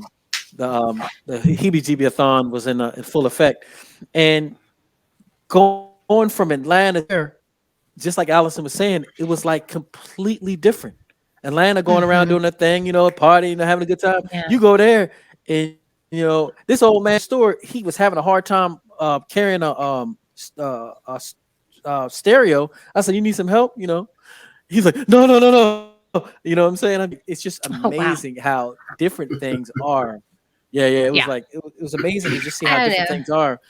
heebie-jeebie-a-thon was in full effect, and going from Atlanta there, just like Allison was saying, it was like completely different. Atlanta going around Hmm. doing their thing, partying, having a good time. Yeah. You go there, and this old man Stewart, he was having a hard time carrying a stereo. I said, "You need some help?" He's like, "No, no, no, no." You know what I'm saying? It's just Oh amazing wow. how different things are. Yeah, yeah. It was Yeah. like it was amazing to just see how I different don't know. things are.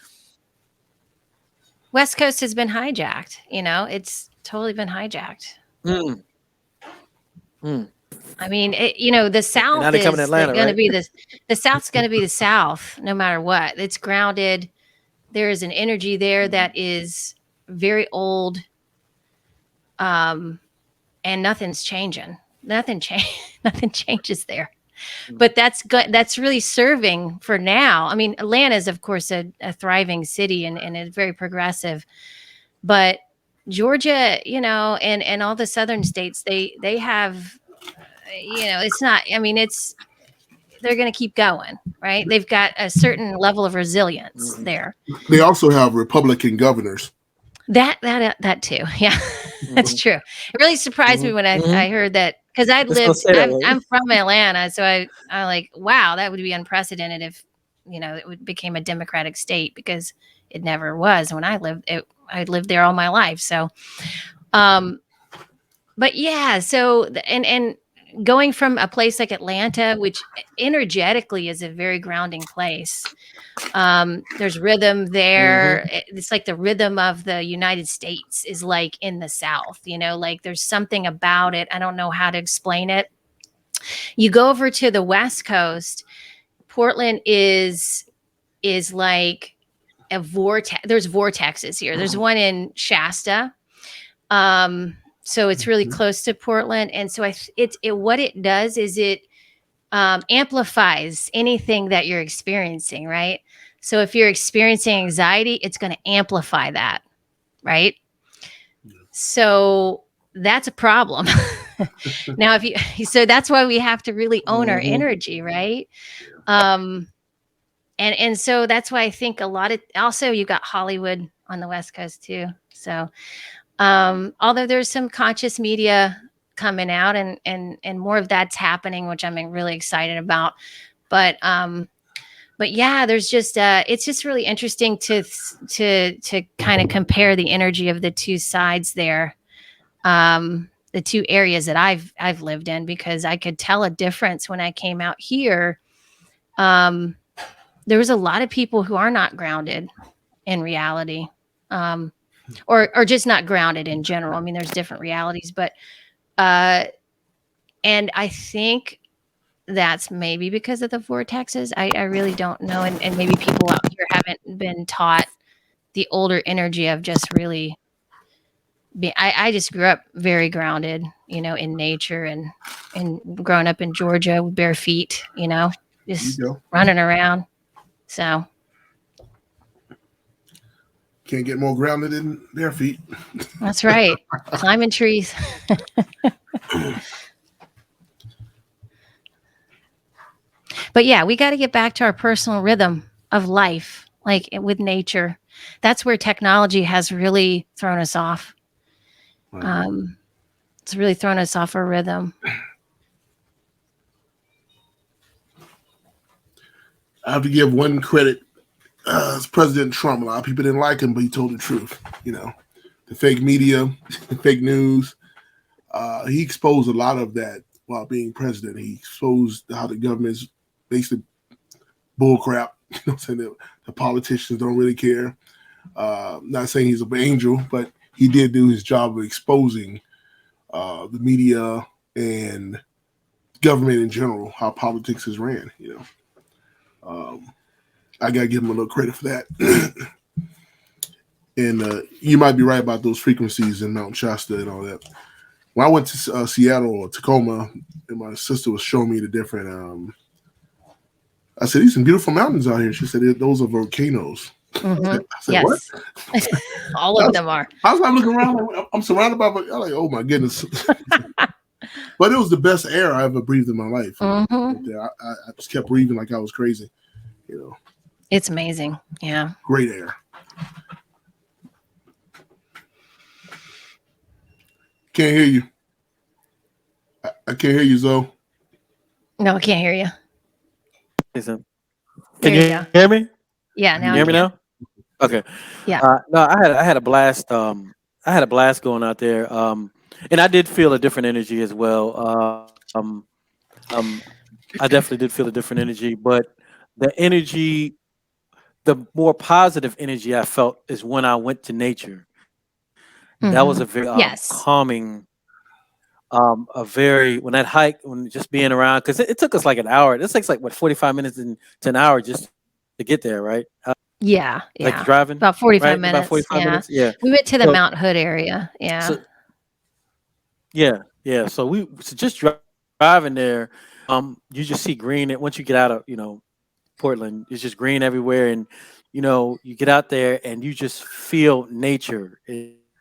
West Coast has been hijacked. It's totally been hijacked. Mm, mm. I mean, the And now they South coming to is Atlanta, going right? to be the South's going to be the South no matter what. It's grounded. There is an energy there Mhm. that is very old, um, and nothing's changing. Nothing change. Nothing changes there. Mhm. But that's good. That's really serving for now. I mean, Atlanta is, of course, a thriving city and it's very progressive. But Georgia, and all the southern states, they have, it's not. I mean, they're going to keep going, right? They've got a certain level of resilience there. They also have Republican governors. That too. Yeah, that's true. It really surprised me when I heard that, because I'm from Atlanta, so I like, wow, that would be unprecedented if, you know, it became a Democratic state, because it never was when I lived. I lived there all my life. So, but yeah, so and going from a place like Atlanta, which energetically is a very grounding place. There's rhythm there. It's like the rhythm of the United States is like in the South, you know, like there's something about it. I don't know how to explain it. You go over to the West Coast, Portland is like a vortex. There's vortexes here. There's one in Shasta. So it's really close to Portland. And so what it does is it amplifies anything that you're experiencing, right? So if you're experiencing anxiety, it's going to amplify that, right? So that's a problem. Now, so that's why we have to really own our energy, right? And so that's why I think a lot of, also you've got Hollywood on the West Coast too. So, although there's some conscious media coming out and more of that's happening, which I'm really excited about. But yeah, there's just it's just really interesting to kind of compare the energy of the two sides there, the two areas that I've lived in, because I could tell a difference when I came out here. There was a lot of people who are not grounded in reality, or just not grounded in general. I mean, there's different realities, but and I think that's maybe because of the vortexes. I really don't know. And maybe people out here haven't been taught the older energy of just really I just grew up very grounded, you know, in nature, and growing up in Georgia with bare feet, you know, just running around. So can't get more grounded than bare feet. That's right. Climbing trees. But yeah, we got to get back to our personal rhythm of life, like with nature. That's where technology has really thrown us off. It's really thrown us off our rhythm. I have to give one credit. It's President Trump. A lot of people didn't like him, but he told the truth. You know, the fake media, the fake news. He exposed a lot of that while being president. He exposed how the government's basically bullcrap. You know what I'm saying? The politicians don't really care. Not saying he's an angel, but he did do his job of exposing the media and government in general, how politics is ran, you know. I got to give him a little credit for that. And you might be right about those frequencies in Mount Shasta and all that. When I went to Seattle or Tacoma, and my sister was showing me the different, I said, these some beautiful mountains out here. She said, those are volcanoes. Mm-hmm. I said, yes. What? All of them are. I was like looking around, like, I'm surrounded by, I'm like, oh my goodness. But it was the best air I ever breathed in my life. Mm-hmm. I just kept breathing like I was crazy, you know. It's amazing. Yeah. Great air. Can't hear you. I can't hear you, Zoe. No, I can't hear you. Can you hear me? Yeah, now you hear me now? Okay. Yeah. No, I had a blast. I had a blast going out there. And I did feel a different energy as well. I definitely did feel a different energy, but the energy, the more positive energy I felt is when I went to nature. Mm-hmm. That was a very calming, when that hike, when just being around, because it took us like an hour. This takes like 45 minutes to an hour just to get there, right? Yeah, like driving about 45 right? minutes. About 45 minutes. Yeah, we went to the Mount Hood area. Yeah, yeah. So just driving there, you just see green. And once you get out of Portland, it's just green everywhere, and you get out there and you just feel nature.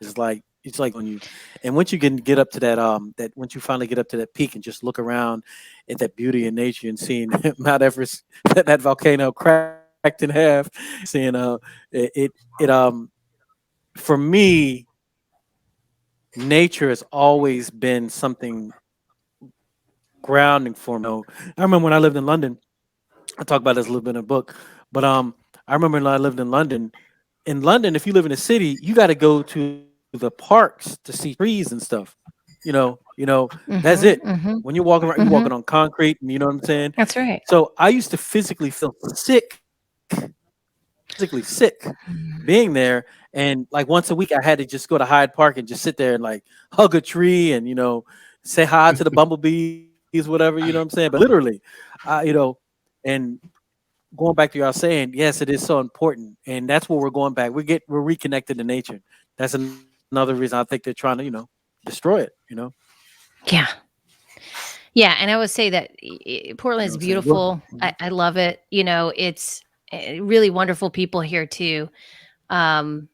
It's like it's like on you. And once you can get up to that once you finally get up to that peak and just look around at that beauty in nature and seeing Mount Everest, that volcano cracked in half, seeing it for me, nature has always been something grounding for me. I remember when I lived in London, I talk about this a little bit in a book, but I remember when I lived in London. In London, if you live in a city, you got to go to the parks to see trees and stuff. That's it. Mm-hmm. Mm-hmm. When you're walking around, you're Mm-hmm. walking on concrete, and you know what I'm saying. That's right. So I used to physically feel sick being there, and like once a week, I had to just go to Hyde Park and just sit there and like hug a tree and say hi to the bumblebees, whatever, you know what I'm saying. But literally, and going back to y'all saying, yes, it is so important, and that's where we're going back. We're reconnected to nature. That's another reason I think they're trying to, destroy it. Yeah. Yeah. And I would say that Portland is You know what I'm saying? beautiful. I love it. It's really wonderful people here too. Um,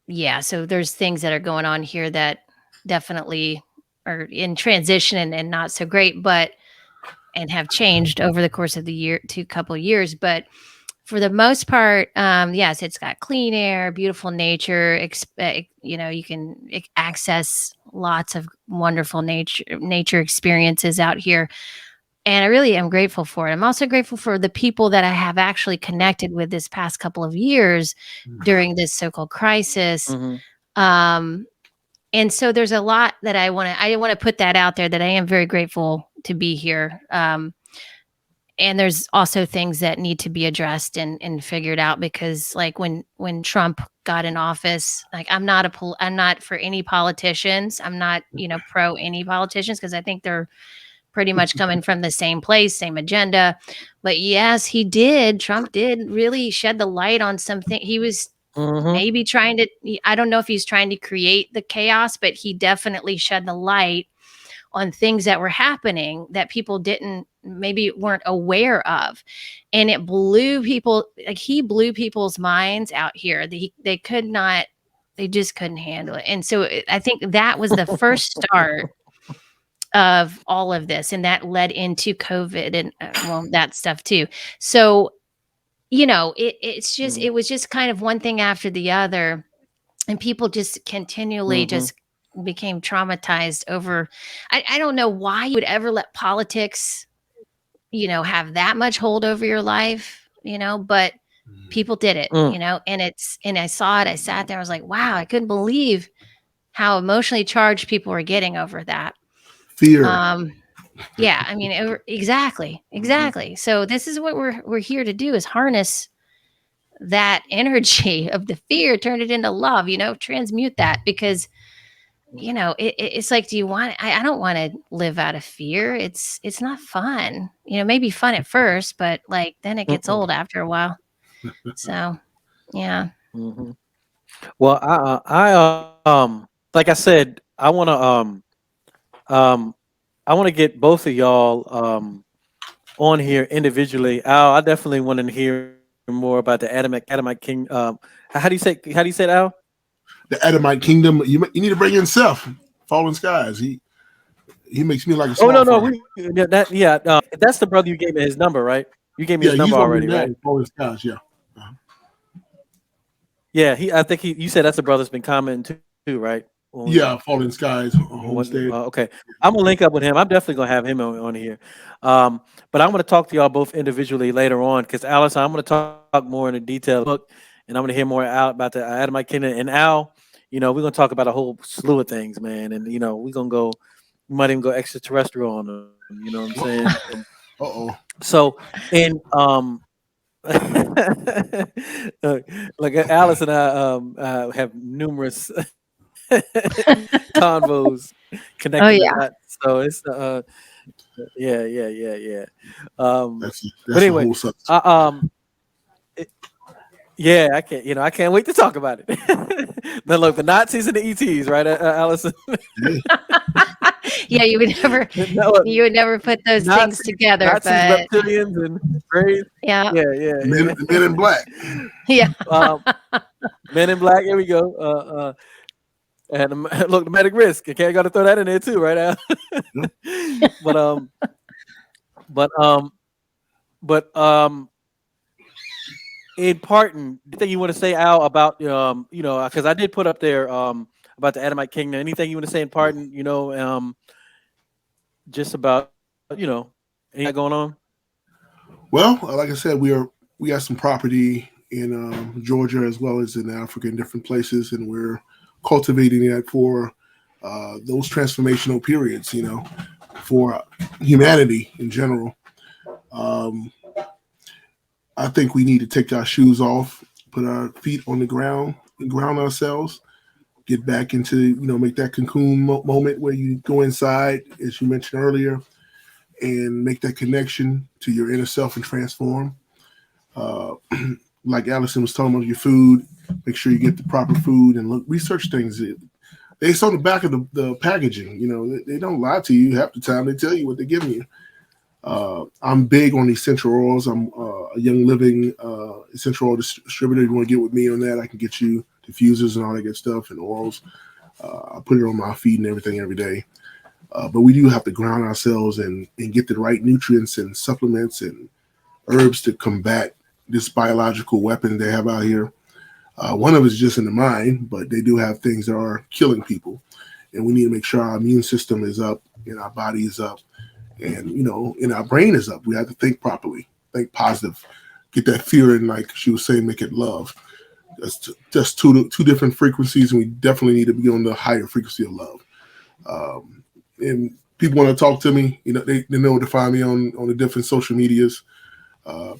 yeah. So there's things that are going on here that definitely are in transition and not so great, but and have changed over the course of the year, two couple years. But for the most part, yes, it's got clean air, beautiful nature. You can access lots of wonderful nature experiences out here, and I really am grateful for it. I'm also grateful for the people that I have actually connected with this past couple of years during this so-called crisis. Hmm. Um, and so there's a lot that I want to put that out there, that I am very grateful to be here. And there's also things that need to be addressed and figured out, because like when Trump got in office, like I'm not for any politicians. I'm not, pro any politicians, because I think they're pretty much coming from the same place, same agenda. But yes, Trump did really shed the light on something. He was Hmm. maybe I don't know if he's trying to create the chaos, but he definitely shed the light on things that were happening that people maybe weren't aware of. And it blew he blew people's minds out here. They just couldn't handle it. And so I think that was the first start of all of this. And that led into COVID and that stuff too. So, it was just kind of one thing after the other, and people just continually Hmm. just became traumatized over. I don't know why you would ever let politics, have that much hold over your life, but people did it, and I saw it. I sat there, I was like, wow, I couldn't believe how emotionally charged people were getting over that. Fear. um yeah, I mean, exactly, Mhm. exactly. So this is what we're here to do, is harness that energy of the fear, turn it into love, transmute that, because it's like, do you want I don't want to live out of fear. It's not fun. Maybe fun at first, but like then it gets old after a while. So yeah. Hmm. Well, like I said, um, I want to get both of y'all on here individually. Al, I definitely want to hear more about the Adamite King. How do you say it, Al? The Adamite kingdom. You need to bring in Seth. Fallen skies. He makes me like a Oh no, small no, fry. yeah. That's the brother you gave me his number, right? You gave me Yeah, his he's number gonna be already, mad right? at Fallen skies. Yeah. Uh-huh. Yeah, I think you said that's the brother's been commenting too, right? Yeah, Fallen skies. Homestead. Okay. I'm gonna link up with him. I'm definitely gonna have him on here. But I'm gonna talk to y'all both individually later on, because Alice, I'm gonna talk more in the detail of the book, and I'm gonna hear more out about the Adamite kingdom. And Al, we're gonna talk about a whole slew of things, man. And we might even go extraterrestrial on them. You know what I'm saying? Uh oh. So, and uh, like Alice and I have numerous convos connecting Oh the yeah. dots. So it's yeah. But That's the anyway, whole subject. uh, um, it- yeah, I can't wait to talk about it. Now look, the Nazis and the ETs, right, Allison? Yeah. Yeah, No, you would never put those things together, Nazis, but reptilians, and rays. yeah. Men in black. Yeah. um, Men in Black. Here we go. And look, the medic risk. Okay, I got to throw that in there too, right now. Yeah. but but but in parting, anything you want to say, Al, about because I did put up there about the Adamite kingdom. Anything you want to say in parting, just about anything going on? Well, like I said, we have some property in Georgia as well as in Africa in different places, and we're cultivating that for those transformational periods. For humanity in general. Um, I think we need to take our shoes off, put our feet on the ground, and ground ourselves. Get back into make that cocoon moment where you go inside, as you mentioned earlier, and make that connection to your inner self and transform. Uh, like Allison was talking about your food, make sure you get the proper food and research things. It's on the back of the packaging. They don't lie to you half the time. They tell you what they're giving you. I'm big on essential oils. I'm a Young Living essential oil distributor. If you want to get with me on that, I can get you diffusers and all that good stuff and oils. I put it on my feed and everything every day. But we do have to ground ourselves and get the right nutrients and supplements and herbs to combat this biological weapon they have out here. One of it is just in the mind, but they do have things that are killing people. And we need to make sure our immune system is up and our body is up and, and our brain is up. We have to think properly, think positive, get that fear and, like she was saying, make it love. That's just two different frequencies, and we definitely need to be on the higher frequency of love. And people want to talk to me, they know where to find me on the different social medias.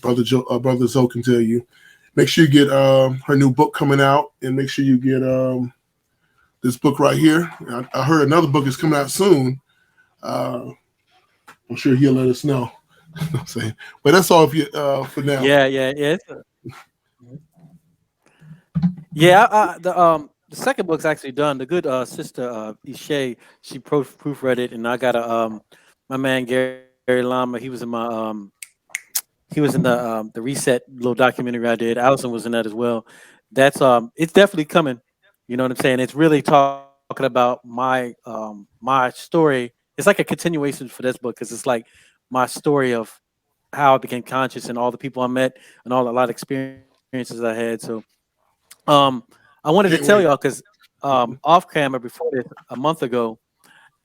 Brother Zoe can tell you. Make sure you get her new book coming out, and make sure you get this book right here. I heard another book is coming out soon. I'm sure he'll let us know. I'm saying, but that's all for now. Yeah. Yeah. The second book's actually done. The good sister Ishay, she proofread it, and I got my man Gary Lama. He was in the Reset little documentary I did. Allison was in that as well. That's it's definitely coming. You know what I'm saying? It's really talking about my story. It's like a continuation for this book because it's like my story of how I became conscious and all the people I met and a lot of experiences I had. So um I wanted to tell Can't y'all wait. because off camera before this a month ago,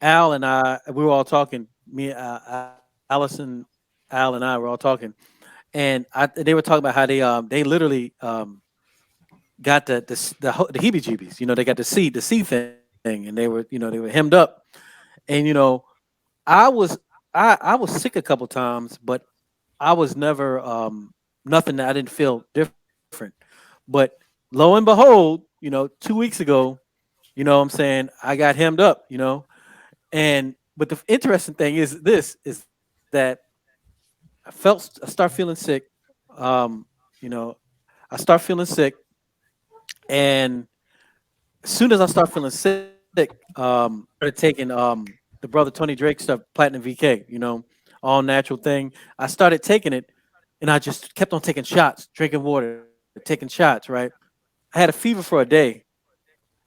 Al and I we were all talking. Me, Allison, Al and I were all talking, and they were talking about how they literally got the heebie-jeebies. They got the C thing, and they were they were hemmed up. And I was I was sick a couple times, but I was never nothing that I didn't feel different. But lo and behold, 2 weeks ago, what I'm saying, I got hemmed up. And but the interesting thing is that I start feeling sick. Um, you know, I start feeling sick, and as soon as I start feeling sick, started taking the brother Tony Drake stuff, Platinum VK, all natural thing. I started taking it, and I just kept on taking shots, drinking water, taking shots. Right. I had a fever for a day,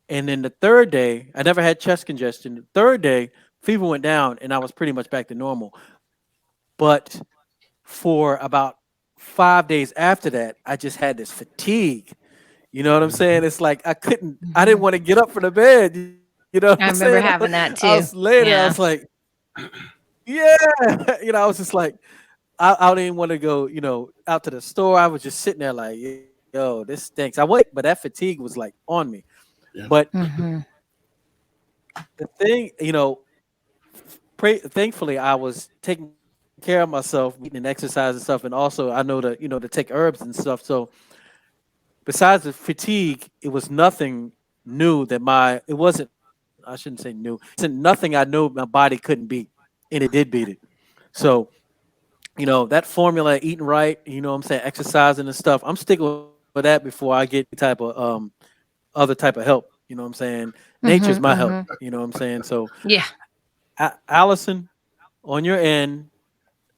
and then the third day, I never had chest congestion. The third day, fever went down, and I was pretty much back to normal. But for about 5 days after that, I just had this fatigue. You know what I'm saying? It's like I didn't Mhm. want to get up from the bed. You know what I'm saying? I remember I having was that laying there. too. I was like, Yeah. yeah. I was just like, I didn't want to go, out to the store. I was just sitting there like, yo, this stinks. I wait, but that fatigue was like on me. Yeah. But Hmm. the thing, thankfully, I was taking care of myself, eating and exercise and stuff, and also I know to take herbs and stuff. So besides the fatigue, it was nothing new that it wasn't. I shouldn't say new. It wasn't nothing I knew my body couldn't beat, and it did beat it. So that formula, eating right, what I'm saying, exercising and stuff. I'm sticking with that before I get any type of other type of help. You know what I'm saying? Nature's my Hmm. help. Hmm. You know what I'm saying? So, Yeah. Allison, on your end,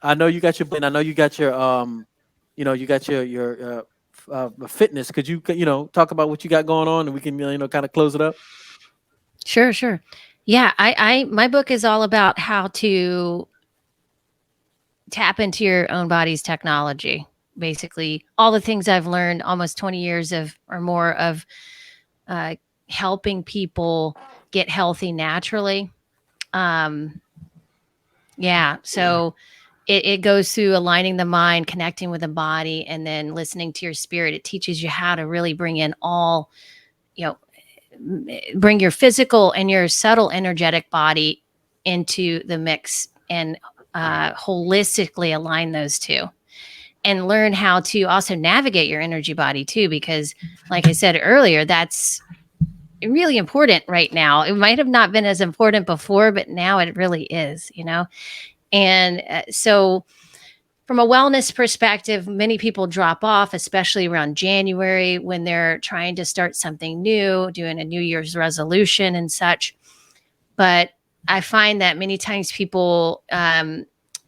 I know you got your book, and I know you got you got your fitness. Could you talk about what you got going on, and we can kind of close it up? Sure, sure. Yeah, my book is all about how to tap into your own body's technology. Basically, all the things I've learned, almost 20 years of or more of uh, helping people get healthy naturally. Um, yeah, so it goes through aligning the mind, connecting with the body, and then listening to your spirit. It teaches you how to really bring in all, you know, bring your physical and your subtle energetic body into the mix and holistically align those two and learn how to also navigate your energy body too, because like I said earlier, that's really important right now. It might have not been as important before, but now it really is, you know? And so from a wellness perspective, many people drop off, especially around January when they're trying to start something new, doing a New Year's resolution and such. But I find that many times people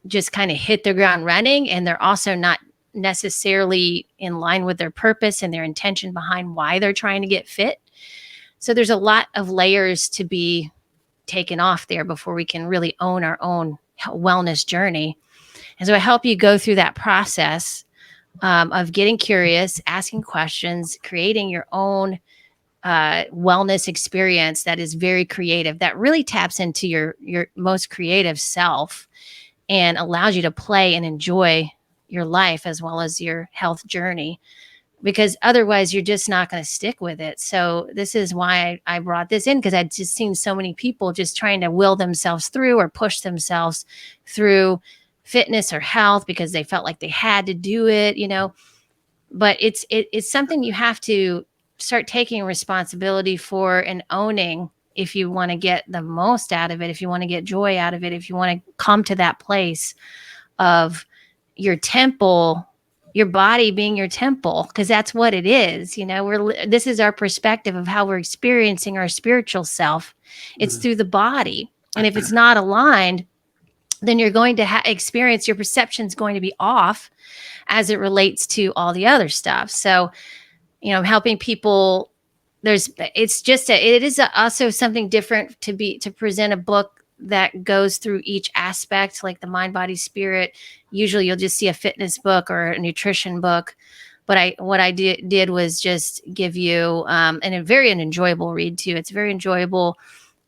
just kind of hit the ground running, and they're also not necessarily in line with their purpose and their intention behind why they're trying to get fit. So there's a lot of layers to be taken off there before we can really own our own wellness journey. And so I help you go through that process of getting curious, asking questions, creating your own wellness experience that is very creative, that really taps into your most creative self and allows you to play and enjoy your life as well as your health journey, because otherwise you're just not going to stick with it. So this is why I brought this in, because I'd just seen so many people just trying to will themselves through or push themselves through fitness or health because they felt like they had to do it, you know. But it's something you have to start taking responsibility for and owning if you want to get the most out of it, if you want to get joy out of it, if you want to come to that place of your temple, your body being your temple, because that's what it is. You know, this is our perspective of how we're experiencing our spiritual self. It's through the body. And if it's not aligned, then you're going to experience, your perception is going to be off as it relates to all the other stuff. So, you know, helping people, it is also something different to present a book that goes through each aspect, like the mind, body, spirit. Usually you'll just see a fitness book or a nutrition book. But what I did was just give you an enjoyable read too. It's very enjoyable.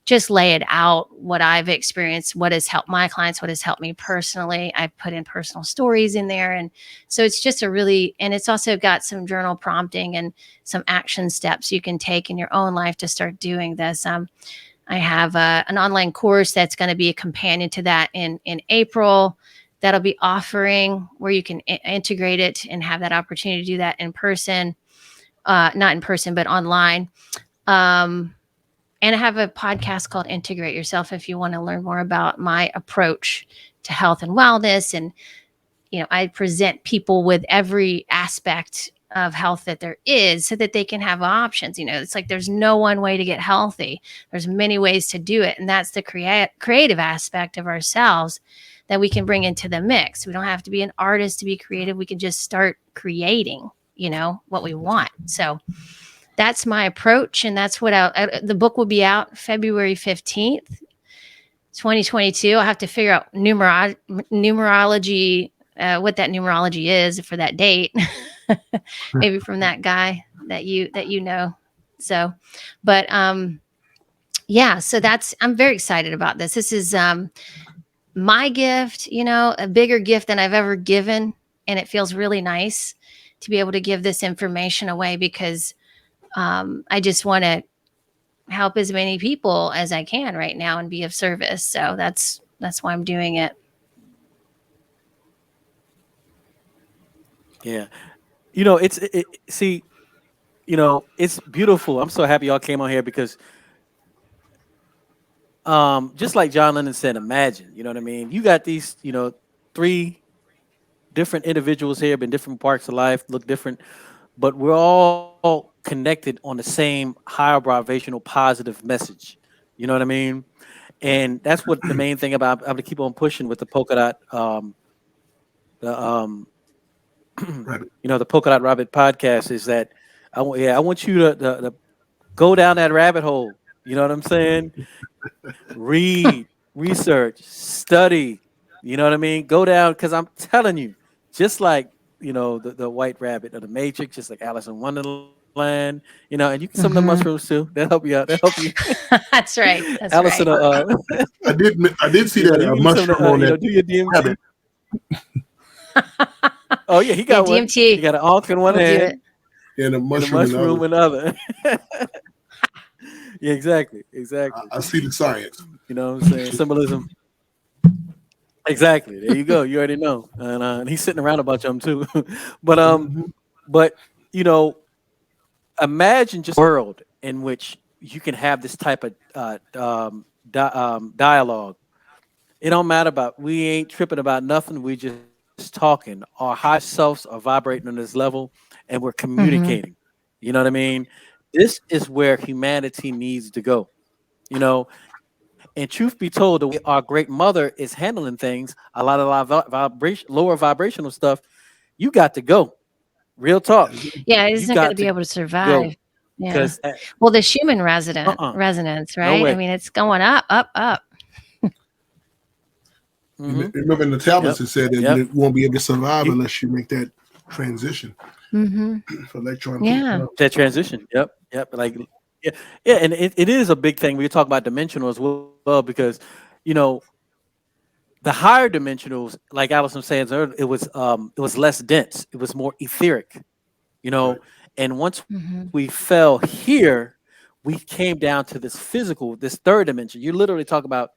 Just lay it out, what I've experienced, what has helped my clients, what has helped me personally. I've put in personal stories in there. And so it's just and it's also got some journal prompting and some action steps you can take in your own life to start doing this. I have an online course that's going to be a companion to that in April that'll be offering, where you can integrate it and have that opportunity to do that in person, not in person, but online. And I have a podcast called Integrate Yourself if you want to learn more about my approach to health and wellness. And, you know, I present people with every aspect of health that there is so that they can have options. You know, it's like there's no one way to get healthy. There's many ways to do it. And that's the creative aspect of ourselves that we can bring into the mix. We don't have to be an artist to be creative. We can just start creating, you know, what we want. So that's my approach. And that's what the book will be out February 15th, 2022. I'll have to figure out numerology, what that numerology is for that date. Maybe from that guy that you know. So, but yeah, so I'm very excited about this. This is my gift, you know, a bigger gift than I've ever given. And it feels really nice to be able to give this information away, because I just want to help as many people as I can right now and be of service. So that's why I'm doing it. Yeah. You know, see, you know, it's beautiful. I'm so happy y'all came on here because just like John Lennon said, imagine, you know what I mean? You got these, you know, three different individuals here, been different parts of life, look different, but we're all connected on the same higher vibrational positive message. You know what I mean? And that's what the main thing about, I'm gonna keep on pushing with the polka dot the you know, the polka dot rabbit podcast, is that I want you to go down that rabbit hole. You know what I'm saying? Read, research, study. You know what I mean? Go down because I'm telling you, just like the White Rabbit or the Matrix, just like Alice in Wonderland. And you can some of the mushrooms Hmm. too. They'll help you out. They'll help you. That's right. That's Alice in right. I did see that you a can do some of mushroom the on that do your DMT. rabbit Oh yeah, he Yeah, got one. He DMT got an ankh in one will do hand it. and a and a mushroom in the other. mushroom in the other. Yeah, exactly, I exactly. see the science. You know what I'm saying? Symbolism. Exactly. There you go. You already know. And he's sitting around a bunch of them too. but Mhm. but you know, imagine just a world in which you can have this type of dialogue. It don't matter about we ain't tripping about nothing. We just talking. Our higher selves are vibrating on this level, and we're Hmm. communicating. You know what I mean? This is where humanity needs to go. You know, and truth be told, the way our great mother is handling things, a lot of our vibration, lower vibrational stuff, you got to go. Real talk, Yeah, it you isn't going to got be to able to go survive. Yeah. because Well, the Schumann resonance, no right? I way. mean, it's going up, up, up. Hmm. Remember in the Yep, tablets it said that yep. you won't be able to survive You unless you make that transition Hmm. from electron to Yeah. quantum. that transition. Yep, yep. Like yeah, yeah, and it is a big thing. We talk about dimensional as well because you know the higher dimensionals, like Allison was saying earlier, it was less dense. It was more etheric, Right. and once we Hmm. fell here, we came down to this physical, this third dimension. You literally talk about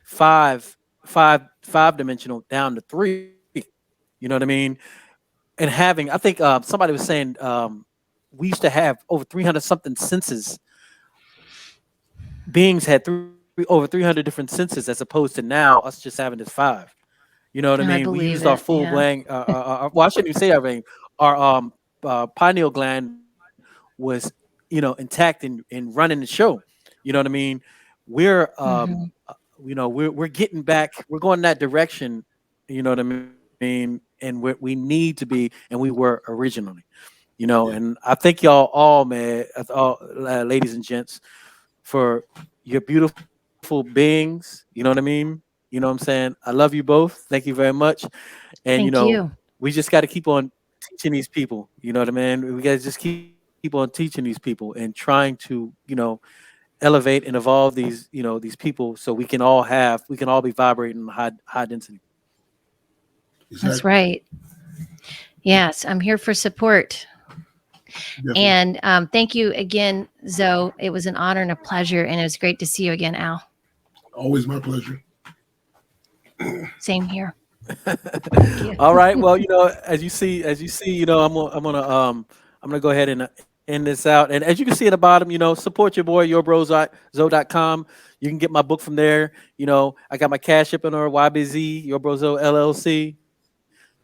five, five dimensional down to three. You know what I mean? And having, I think somebody was saying we used to have over 300 something senses. Beings had over 300 different senses as opposed to now us just having this five. You know what I I mean? We used believe our it. full Yeah. gland. Well, I shouldn't even say everything. Our pineal gland was, intact and running the show. You know what I mean? We're, Hmm. we're getting back. We're going that direction. You know what I mean? And we need to be, and we were originally. Yeah. And I thank y'all all, man, all ladies and gents, for your beautiful beings. You know what I mean? You know what I'm saying? I love you both. Thank you very much. And Thank you. we just got to keep on teaching these people. You know what I mean? We got to just keep on teaching these people and trying to, elevate and evolve these people so we can all be vibrating high density. That's Exactly. right. Yes, I'm here for support. Definitely. And thank you again, Zoe. It was an honor and a pleasure, and it was great to see you again, Al. Always my pleasure. Same here. Thank you. All right. Well, as you see, I'm gonna go ahead and end this out. And as you can see at the bottom, support your boy Yourbrozo.com. You can get my book from there. I got my cash up on our YBZ Yourbrozo LLC.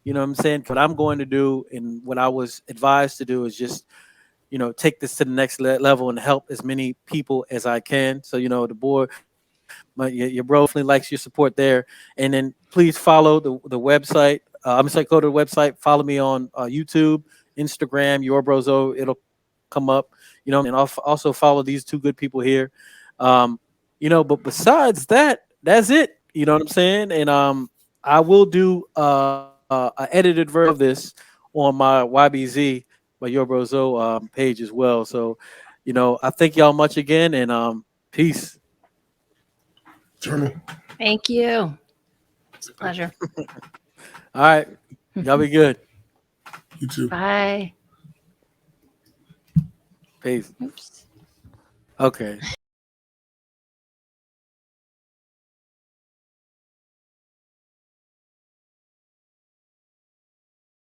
You know what I'm saying? What I'm going to do and what I was advised to do is just take this to the next level and help as many people as I can. So the board, your bro definitely likes your support there. And then please follow the website. I'm sorry, go to the website. Follow me on YouTube, Instagram, Yourbrozo. It'll come up. And I'll also follow these two good people here. Um, but besides that, that's it. You know what I'm saying? And I will do an edited version of this on my YBZ, my Yourbrozo page as well. So, I thank y'all much again, and peace. Eternal. Thank you. It's a pleasure. All right, y'all be good. You too. Bye. Peace. Oops. Okay.